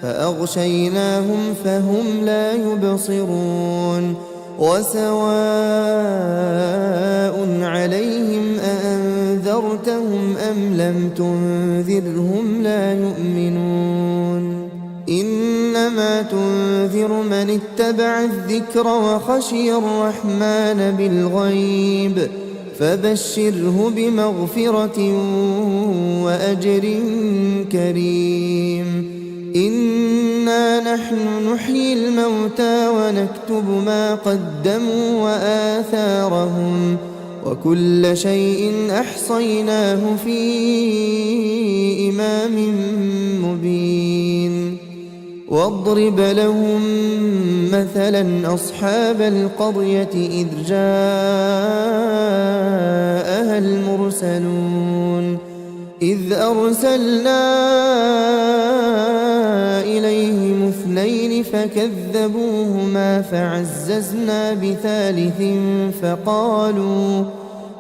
فأغشيناهم فهم لا يبصرون. وسواء عليهم أأنذرتهم أم لم تنذرهم لا يؤمنون. إنما تنذر من اتبع الذكر وخشي الرحمن بالغيب فبشره بمغفرة وأجر كريم. إنا نحن نحيي الموتى ونكتب ما قدموا وآثارهم وكل شيء أحصيناه في إمام مبين. واضرب لهم مثلا أصحاب القرية إذ جاءها المرسلون إذ أرسلنا إليهم اثنين فكذبوهما فعززنا بثالث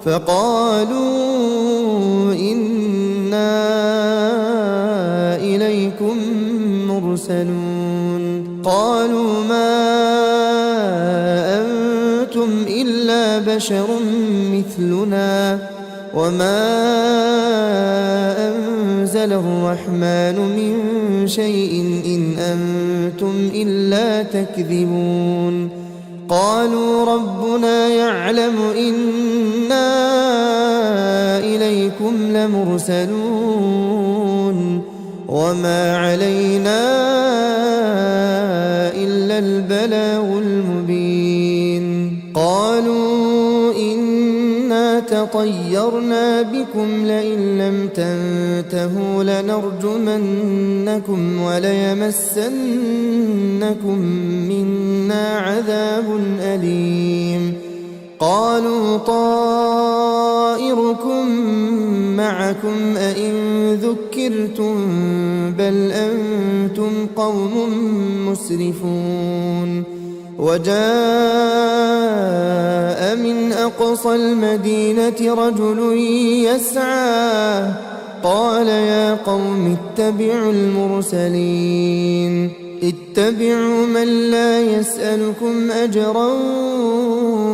فقالوا إنا إليكم مرسلون. قالوا ما أنتم إلا بشر مثلنا وما أنزل الرحمن من شيء إن أنتم إلا تكذبون. قالوا ربنا يعلم إنا إليكم لمرسلون وما علينا إلا البلاغ المبين. قالوا إنا تطيرنا بكم لئن لم تنتهوا لنرجمنكم وليمسنكم منا عذاب أليم. قالوا طائركم معكم أئن ذكرتم بل أنتم قوم مسرفون. وجاء من أقصى المدينة رجل يسعى قال يا قوم اتبعوا المرسلين اتبعوا من لا يسألكم أجرا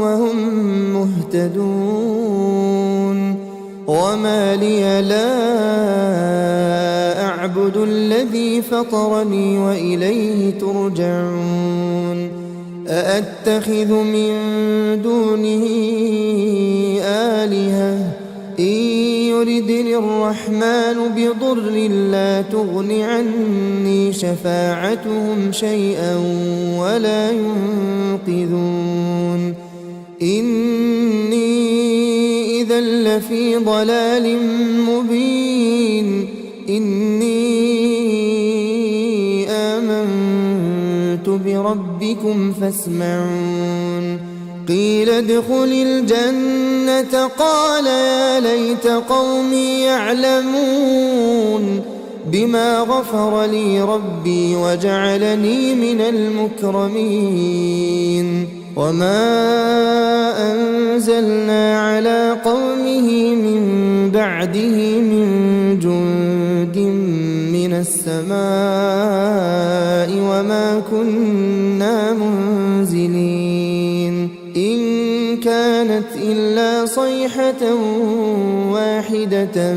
وهم مهتدون. وما لي لا أعبد الذي فطرني وإليه ترجعون. أأتخذ من دونه آلهة إن يردني الرحمن بضر لا تغن عني شفاعتهم شيئا ولا ينقذون إني إذا لفي ضلال مبين إني آمنت بربكم فاسمعون قيل ادخل الجنة قال يا ليت قومي يعلمون بما غفر لي ربي وجعلني من المكرمين وما أنزلنا على قومه من بعده من جند من السماء وما كنا منزلين إن كانت إلا صيحة واحدة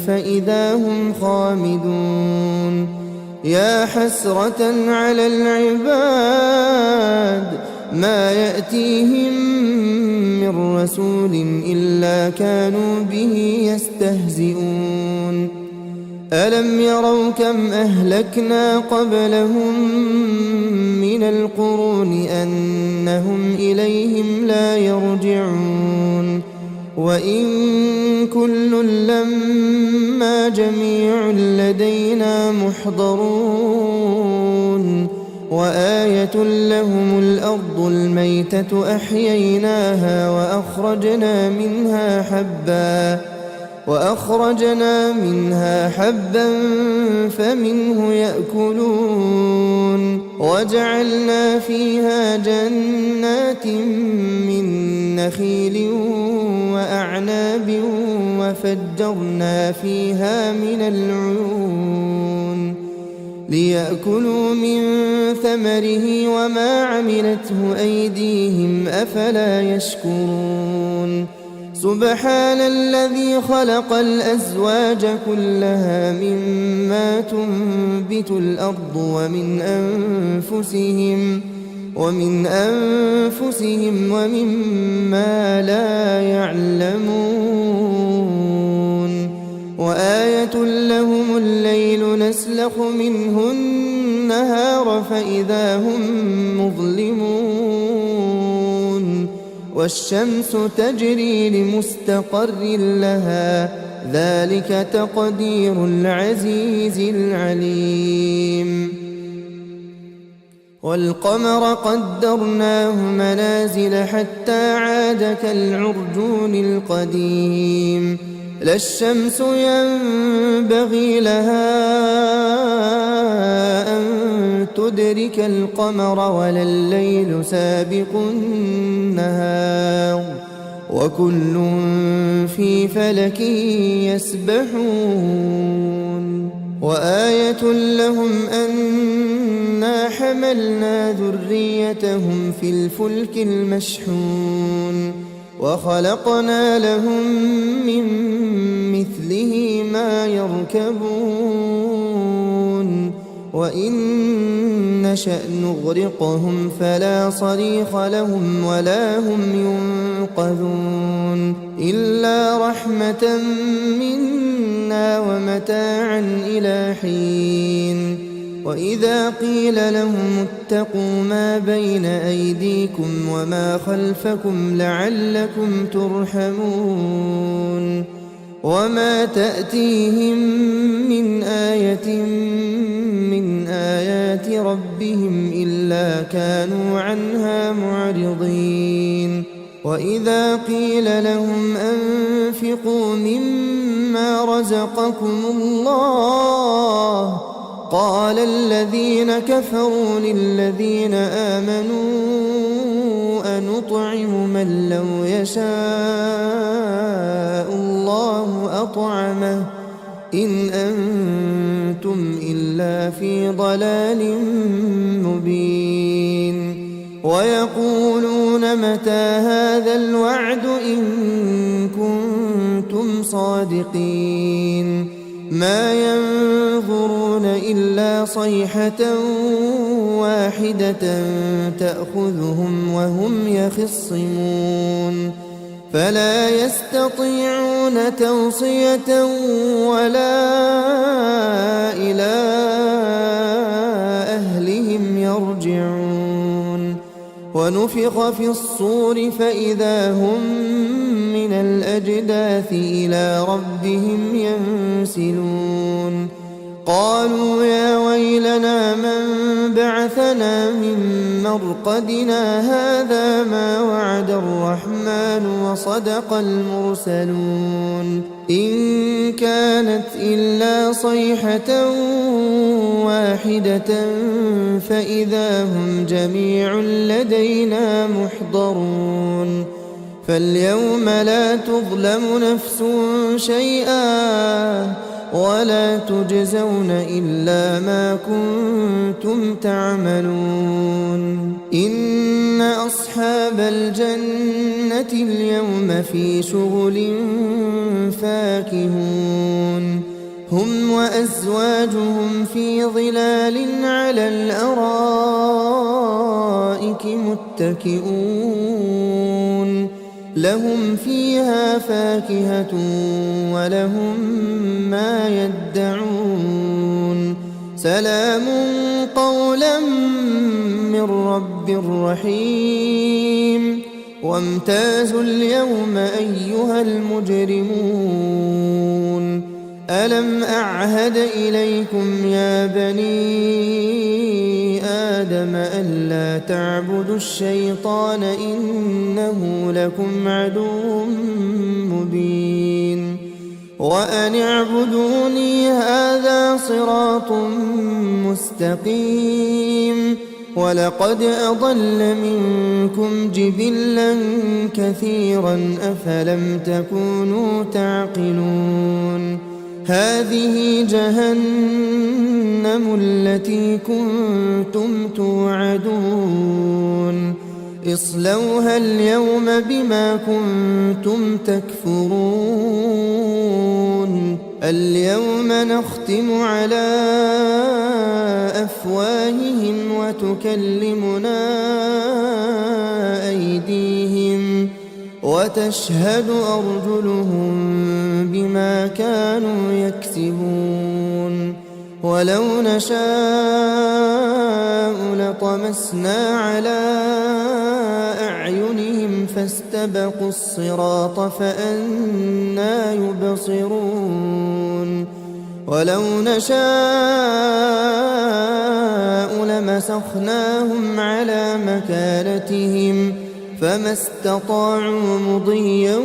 فإذا هم خامدون يا حسرة على العباد ما يأتيهم من رسول إلا كانوا به يستهزئون ألم يروا كم أهلكنا قبلهم من القرون أنهم إليهم لا يرجعون وإن كل لما جميع لدينا محضرون وآية لهم الأرض الميتة أحييناها وأخرجنا منها حبا فمنه يأكلون وجعلنا فيها جنات من نخيل وأعناب وفجرنا فيها من العيون ليأكلوا من ثمره وما عملته أيديهم أفلا يشكرون سبحان الذي خلق الأزواج كلها مما تنبت الأرض ومن أنفسهم ومما لا يعلمون وآية لهم الليل نسلخ منه النهار فإذا هم مظلمون والشمس تجري لمستقر لها ذلك تقدير العزيز العليم والقمر قدرناه منازل حتى عاد كالعرجون القديم لا الشمس ينبغي لها أن تدرك القمر ولا الليل سابق النهار وكل في فلك يسبحون وآية لهم أنا حملنا ذريتهم في الفلك المشحون وخلقنا لهم من مثله ما يركبون وإن نشأ نغرقهم فلا صريخ لهم ولا هم ينقذون إلا رحمة منا ومتاعا إلى حين وإذا قيل لهم اتقوا ما بين أيديكم وما خلفكم لعلكم ترحمون وما تأتيهم من آية من آيات ربهم إلا كانوا عنها معرضين وإذا قيل لهم أنفقوا مما رزقكم الله قال الذين كفروا للذين آمنوا أنطعم من لو يشاء الله أطعمه إن أنتم إلا في ضلال مبين ويقولون متى هذا الوعد إن كنتم صادقين ما ينظرون إلا صيحة واحدة تأخذهم وهم يخصمون فلا يستطيعون توصية ولا إلى أهلهم يرجعون ونفخ في الصور فإذا هم من الأجداث إلى ربهم ينسلون قالوا يا ويلنا من بعثنا من مرقدنا هذا ما وعد الرحمن وصدق المرسلون إن كانت إلا صيحة واحدة فإذا هم جميع لدينا محضرون فاليوم لا تظلم نفس شيئا ولا تجزون إلا ما كنتم تعملون إن أصحاب الجنة اليوم في شغل فاكهون هم وأزواجهم في ظلال على الأرائك متكئون لهم فيها فاكهة ولهم ما يدعون سلام قولا من رب رحيم وامتازوا اليوم أيها المجرمون ألم أعهد إليكم يا بني آدم ألا تعبدوا الشيطان إنه لكم عدو مبين وأن اعبدوني هذا صراط مستقيم ولقد أضل منكم جبلا كثيرا أفلم تكونوا تعقلون هذه جهنم التي كنتم توعدون اصلوها اليوم بما كنتم تكفرون اليوم نختم على أفواههم وتكلمنا أيديهم وتشهد أرجلهم بما كانوا يكسبون ولو نشاء لطمسنا على أعينهم فاستبقوا الصراط فأنى يبصرون ولو نشاء لمسخناهم على مكانتهم فما استطاعوا مضيا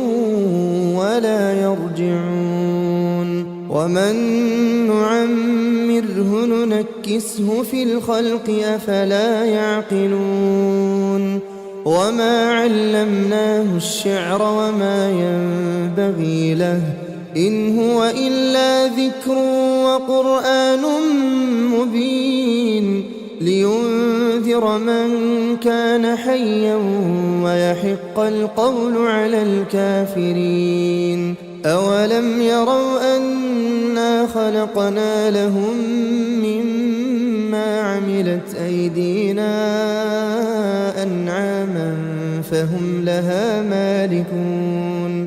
ولا يرجعون ومن نعمره ننكسه في الخلق أفلا يعقلون وما علمناه الشعر وما ينبغي له إن هو إلا ذكر وقرآن مبين لينذر من كان حيا ويحق القول على الكافرين أولم يروا أنا خلقنا لهم مما عملت أيدينا أنعاما فهم لها مالكون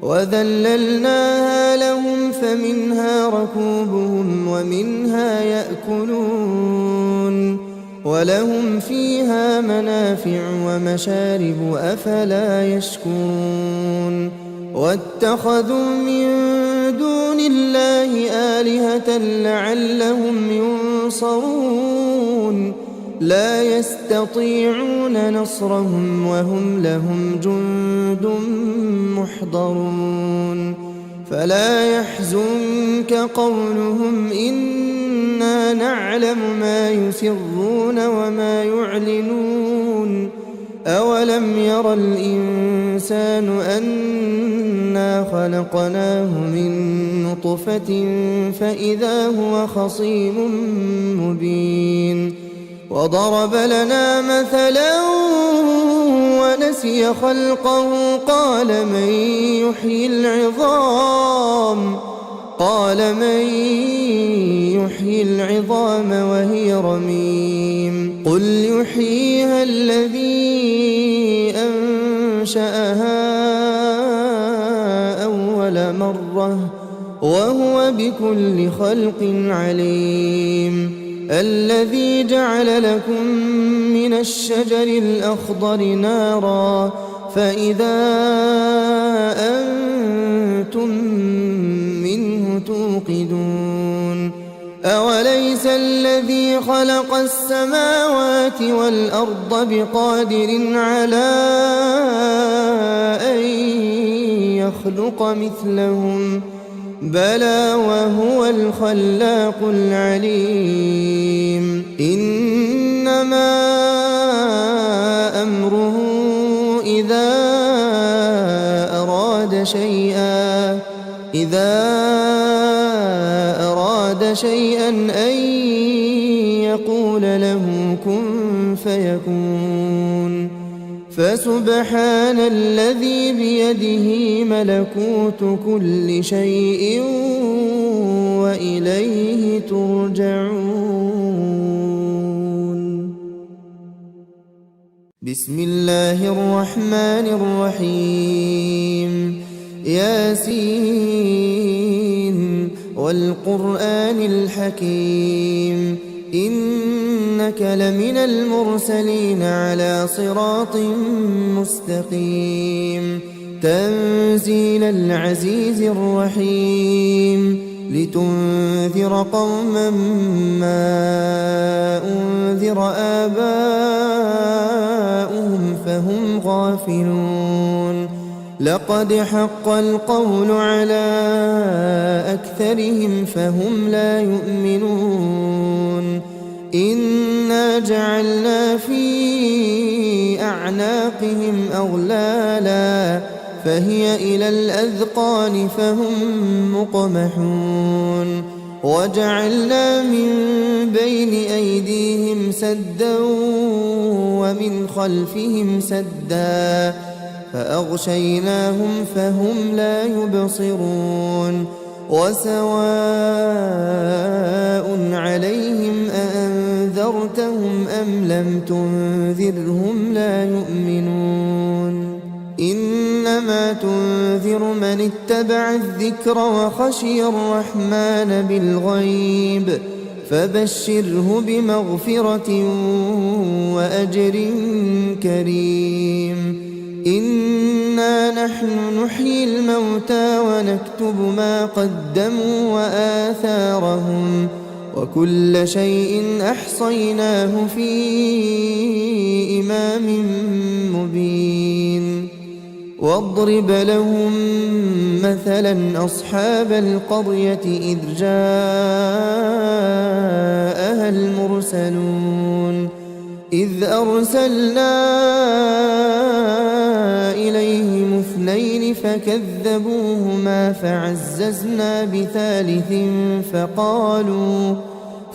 وذللناها لهم فمنها ركوبهم ومنها يأكلون ولهم فيها منافع ومشارب أفلا يشكرون واتخذوا من دون الله آلهة لعلهم ينصرون لا يستطيعون نصرهم وهم لهم جند محضرون فلا يحزنك قولهم إنا نعلم ما يسرون وما يعلنون أولم ير الإنسان أنا خلقناه من نطفة فإذا هو خصيم مبين وضرب لنا مثلا ونسي خلقه قال من يحيي العظام وهي رميم قل يحييها الذي أنشأها أول مرة وهو بكل خلق عليم. الذي جعل لكم من الشجر الأخضر نارا فإذا أنتم منه توقدون. أوليس الذي خلق السماوات والأرض بقادر على أن يخلق مثلهم بلى وهو الخلاق العليم. إنما أمره إذا أراد شيئا أن يقول له كن فيكون. فسبحان الذي بيده ملكوت كل شيء وإليه ترجعون. بسم الله الرحمن الرحيم. ياسين والقرآن الحكيم إنك لمن المرسلين على صراط مستقيم. تنزيل العزيز الرحيم لتنذر قوما ما أنذر آباؤهم فهم غافلون. لقد حق القول على أكثرهم فهم لا يؤمنون. إنا جعلنا في أعناقهم أغلالا فهي إلى الأذقان فهم مقمحون. وجعلنا من بين أيديهم سدا ومن خلفهم سدا فأغشيناهم فهم لا يبصرون. وسواء عليهم أأنذرتهم أم لم تنذرهم لا يؤمنون. إنما تنذر من اتبع الذكر وخشي الرحمن بالغيب فبشره بمغفرة وأجر كريم. إنا نحن نحيي الموتى ونكتب ما قدموا وآثارهم وكل شيء أحصيناه في إمام مبين. واضرب لهم مثلا أصحاب القرية إذ جاءها المرسلون إذ أرسلنا إليهم اثنين فكذبوهما فعززنا بثالث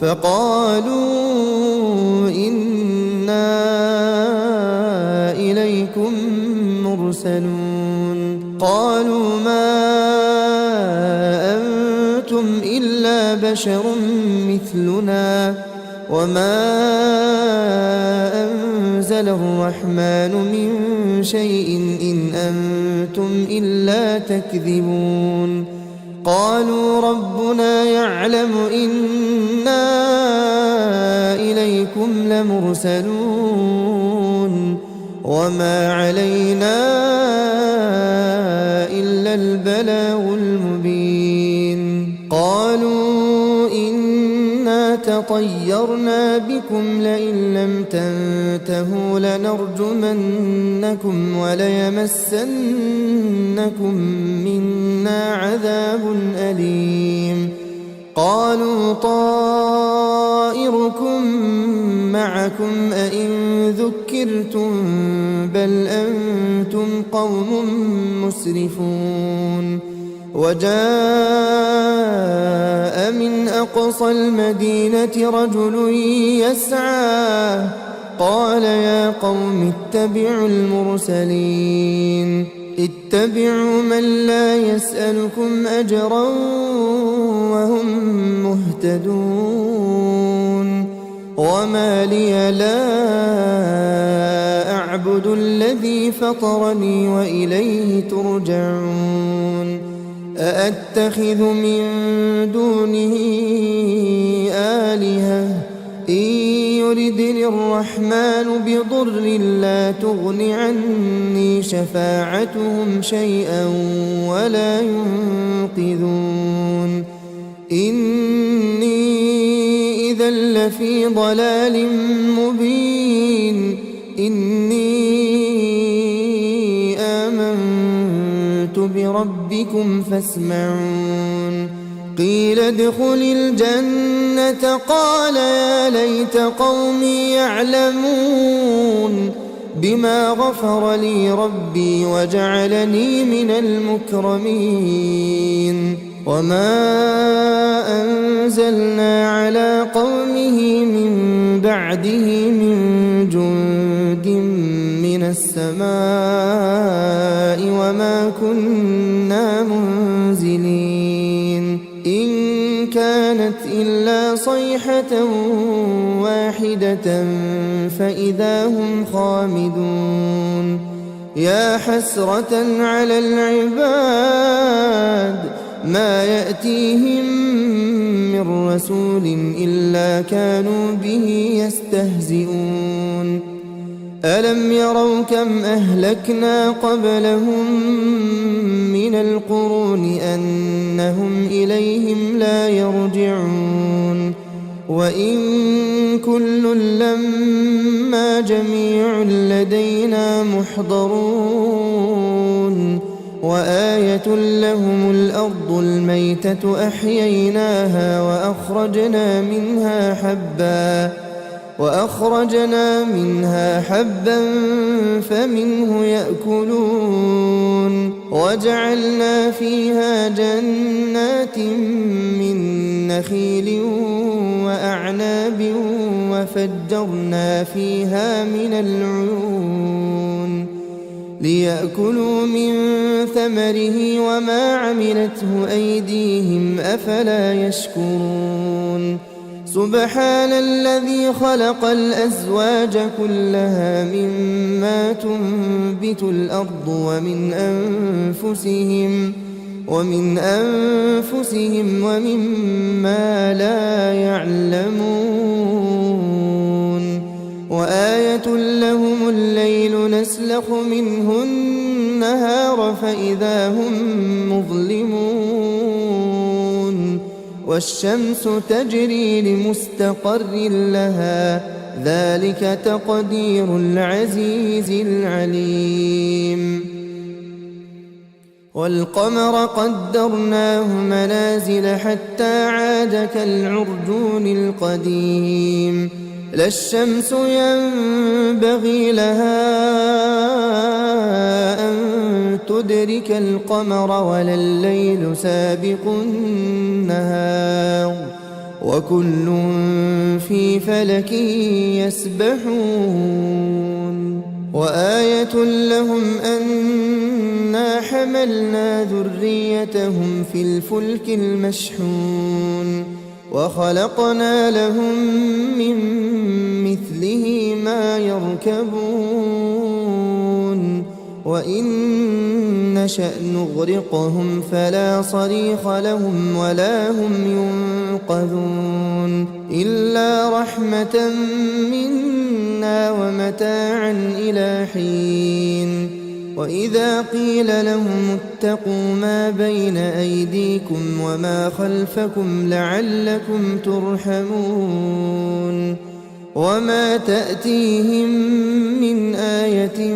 فقالوا إنا إليكم مرسلون. قالوا ما أنتم إلا بشر مثلنا وما أنزل الرحمن من شيء إن أنتم إلا تكذبون. قالوا ربنا يعلم إنا إليكم لمرسلون وما علينا إلا البلاغ المبين. قالوا إنا تطيرنا بكم لئن لم تنتهوا لنرجمنكم وليمسنكم منا عذاب أليم. قالوا طائركم معكم أئن ذكرتم بل أنتم قوم مسرفون. وجاء من أقصى المدينة رجل يسعى قال يا قوم اتبعوا المرسلين اتبعوا من لا يسألكم أجرا وهم مهتدون. وما لي لا أعبد الذي فطرني وإليه ترجعون أأتخذ من دونه آلهة إن يردني الرحمن بضر لا تغن عني شفاعتهم شيئا ولا ينقذون إني إذا لفي ضلال مبين إني آمنت بربكم فاسمعون قيل ادخل الجنة قال يا ليت قومي يعلمون بما غفر لي ربي وجعلني من المكرمين وما أنزلنا على قومه من بعده من جند من السماء وما كنا منزلين إن كانت إلا صيحة واحدة فإذا هم خامدون يا حسرة على العباد ما يأتيهم من رسول إلا كانوا به يستهزئون ألم يروا كم أهلكنا قبلهم من القرون أنهم إليهم لا يرجعون وإن كل لما جميع لدينا محضرون وآية لهم الأرض الميتة أحييناها وأخرجنا منها حبا فمنه يأكلون وجعلنا فيها جنات من نخيل وأعناب وفجرنا فيها من العيون ليأكلوا من ثمره وما عملته أيديهم أفلا يشكرون سبحان الذي خلق الأزواج كلها مما تنبت الأرض ومن أنفسهم ومما لا يعلمون وآية لهم الليل نسلخ منه النهار فإذا هم مظلمون والشمس تجري لمستقر لها ذلك تقدير العزيز العليم والقمر قدرناه منازل حتى عاد كالعرجون القديم لا الشمس ينبغي لها أن تدرك القمر ولا الليل سابق النهار وكل في فلك يسبحون وآية لهم أنا حملنا ذريتهم في الفلك المشحون وخلقنا لهم من مثله ما يركبون وإن نشأ نغرقهم فلا صريخ لهم ولا هم ينقذون إلا رحمة منا ومتاعا إلى حين وإذا قيل لهم اتقوا ما بين أيديكم وما خلفكم لعلكم ترحمون وما تأتيهم من آية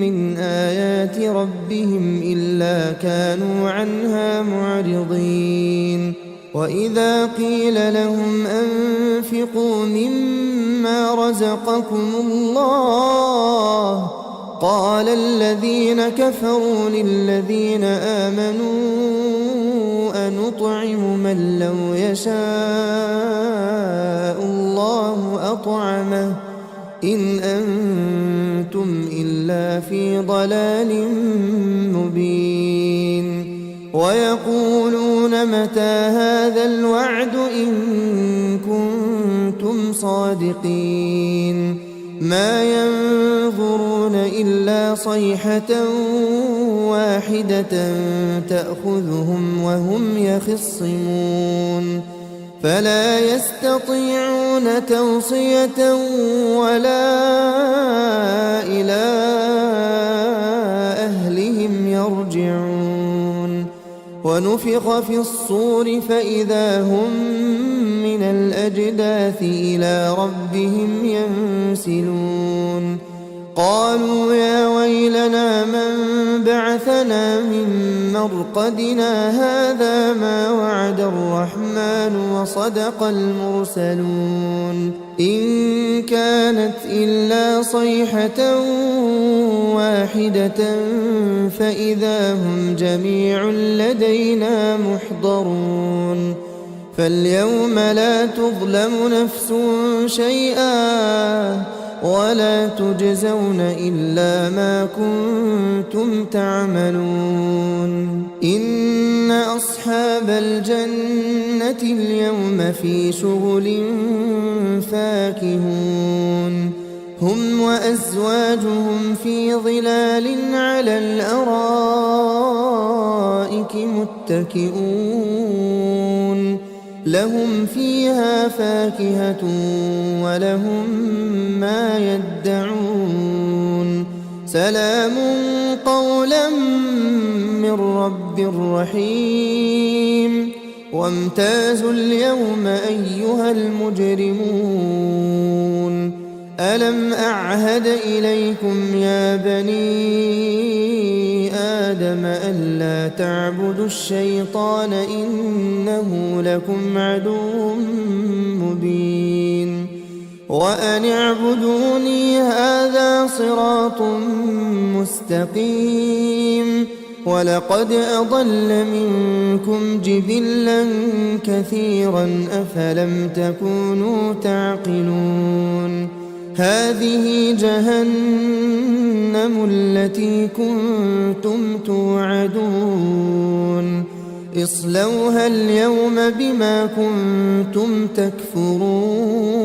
من آيات ربهم إلا كانوا عنها معرضين وإذا قيل لهم أنفقوا مما رزقكم الله قال الذين كفروا للذين آمنوا أنطعم من لو يشاء الله أطعمه إن أنتم إلا في ضلال مبين ويقولون متى هذا الوعد إن كنتم صادقين ما ينظرون إلا صيحة واحدة تأخذهم وهم يخصمون فلا يستطيعون توصية ولا إلى أهلهم يرجعون ونفخ في الصور فإذا هم من الأجداث إلى ربهم ينسلون قالوا يا ويلنا من بعثنا من مرقدنا هذا ما وعد الرحمن وصدق المرسلون إن كانت إلا صيحة واحدة فإذا هم جميع لدينا محضرون فاليوم لا تظلم نفس شيئا ولا تجزون إلا ما كنتم تعملون إن أصحاب الجنة اليوم في شغل فاكهون هم وأزواجهم في ظلال على الأرائك متكئون لهم فيها فاكهة ولهم ما يدعون سلام قولا من رب رحيم وامتازوا اليوم أيها المجرمون ألم أعهد إليكم يا بني آدم ألا تعبدوا الشيطان إنه لكم عدو مبين وأن اعبدوني هذا صراط مستقيم ولقد أضل منكم جبلا كثيرا أفلم تكونوا تعقلون هذه جهنم التي كنتم توعدون اصلوها اليوم بما كنتم تكفرون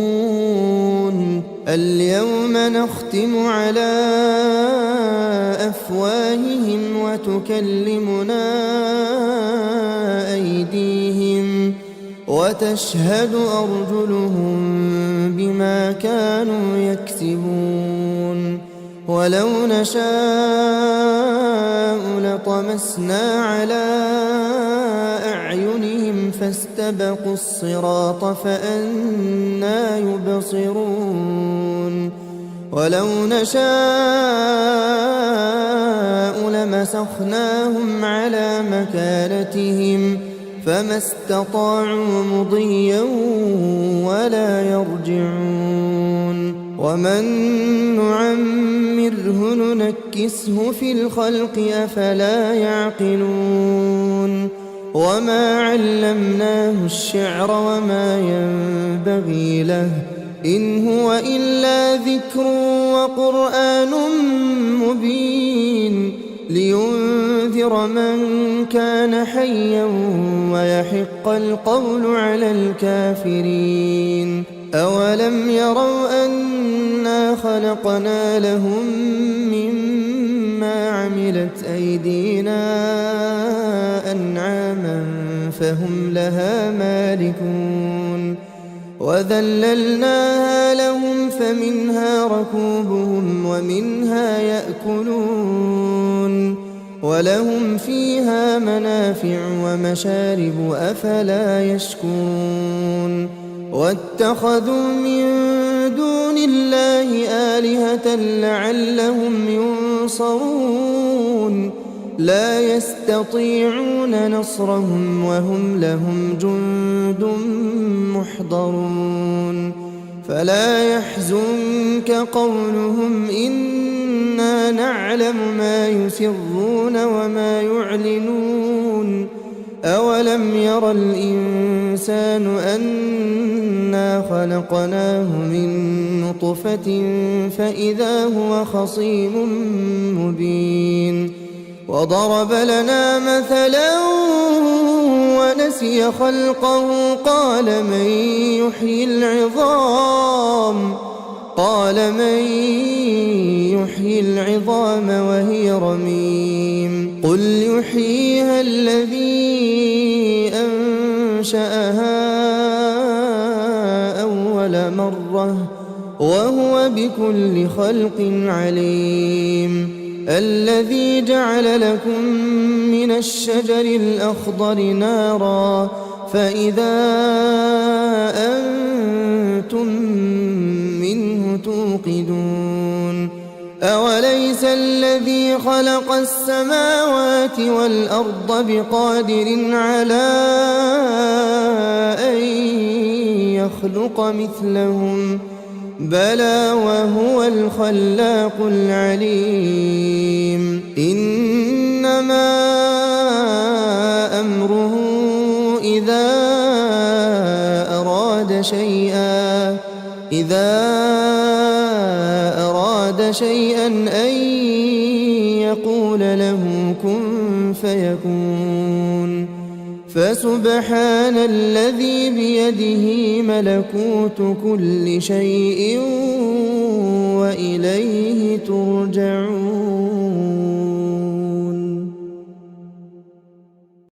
اليوم نختم على أفواههم وتكلمنا أيديهم وتشهد أرجلهم بما كانوا يكسبون ولو نشاء لطمسنا على أعينهم فاستبقوا الصراط فأنى يبصرون ولو نشاء لمسخناهم على مكانتهم فما استطاعوا مضيا ولا يرجعون ومن نعمره ننكسه في الخلق أفلا يعقلون وما علمناه الشعر وما ينبغي له إن هو إلا ذكر وقرآن مبين لينذر من كان حيا ويحق القول على الكافرين أولم يروا أنا خلقنا لهم مما عملت أيدينا أنعاما فهم لها مالكون وذللناها لهم فمنها ركوبهم ومنها يأكلون ولهم فيها منافع ومشارب أفلا يشكرون واتخذوا من دون الله آلهة لعلهم ينصرون لا يستطيعون نصرهم وهم لهم جند محضرون فلا يحزنك قولهم إنا نعلم ما يسرون وما يعلنون أولم ير الإنسان أنا خلقناه من نطفة فإذا هو خصيم مبين وضرب لنا مثلا ونسي خلقه قال من يحيي العظام وهي رميم قل يحييها الذي أنشأها أول مرة وهو بكل خلق عليم الذي جعل لكم من الشجر الأخضر نارا فإذا أنتم منه توقدون أوليس الذي خلق السماوات والأرض بقادر على أن يخلق مثلهم بلى وهو الخلاق العليم إنما أمره إذا أراد شيئا أن يقول له كن فيكون فسبحان الذي بيده ملكوت كل شيء وإليه ترجعون.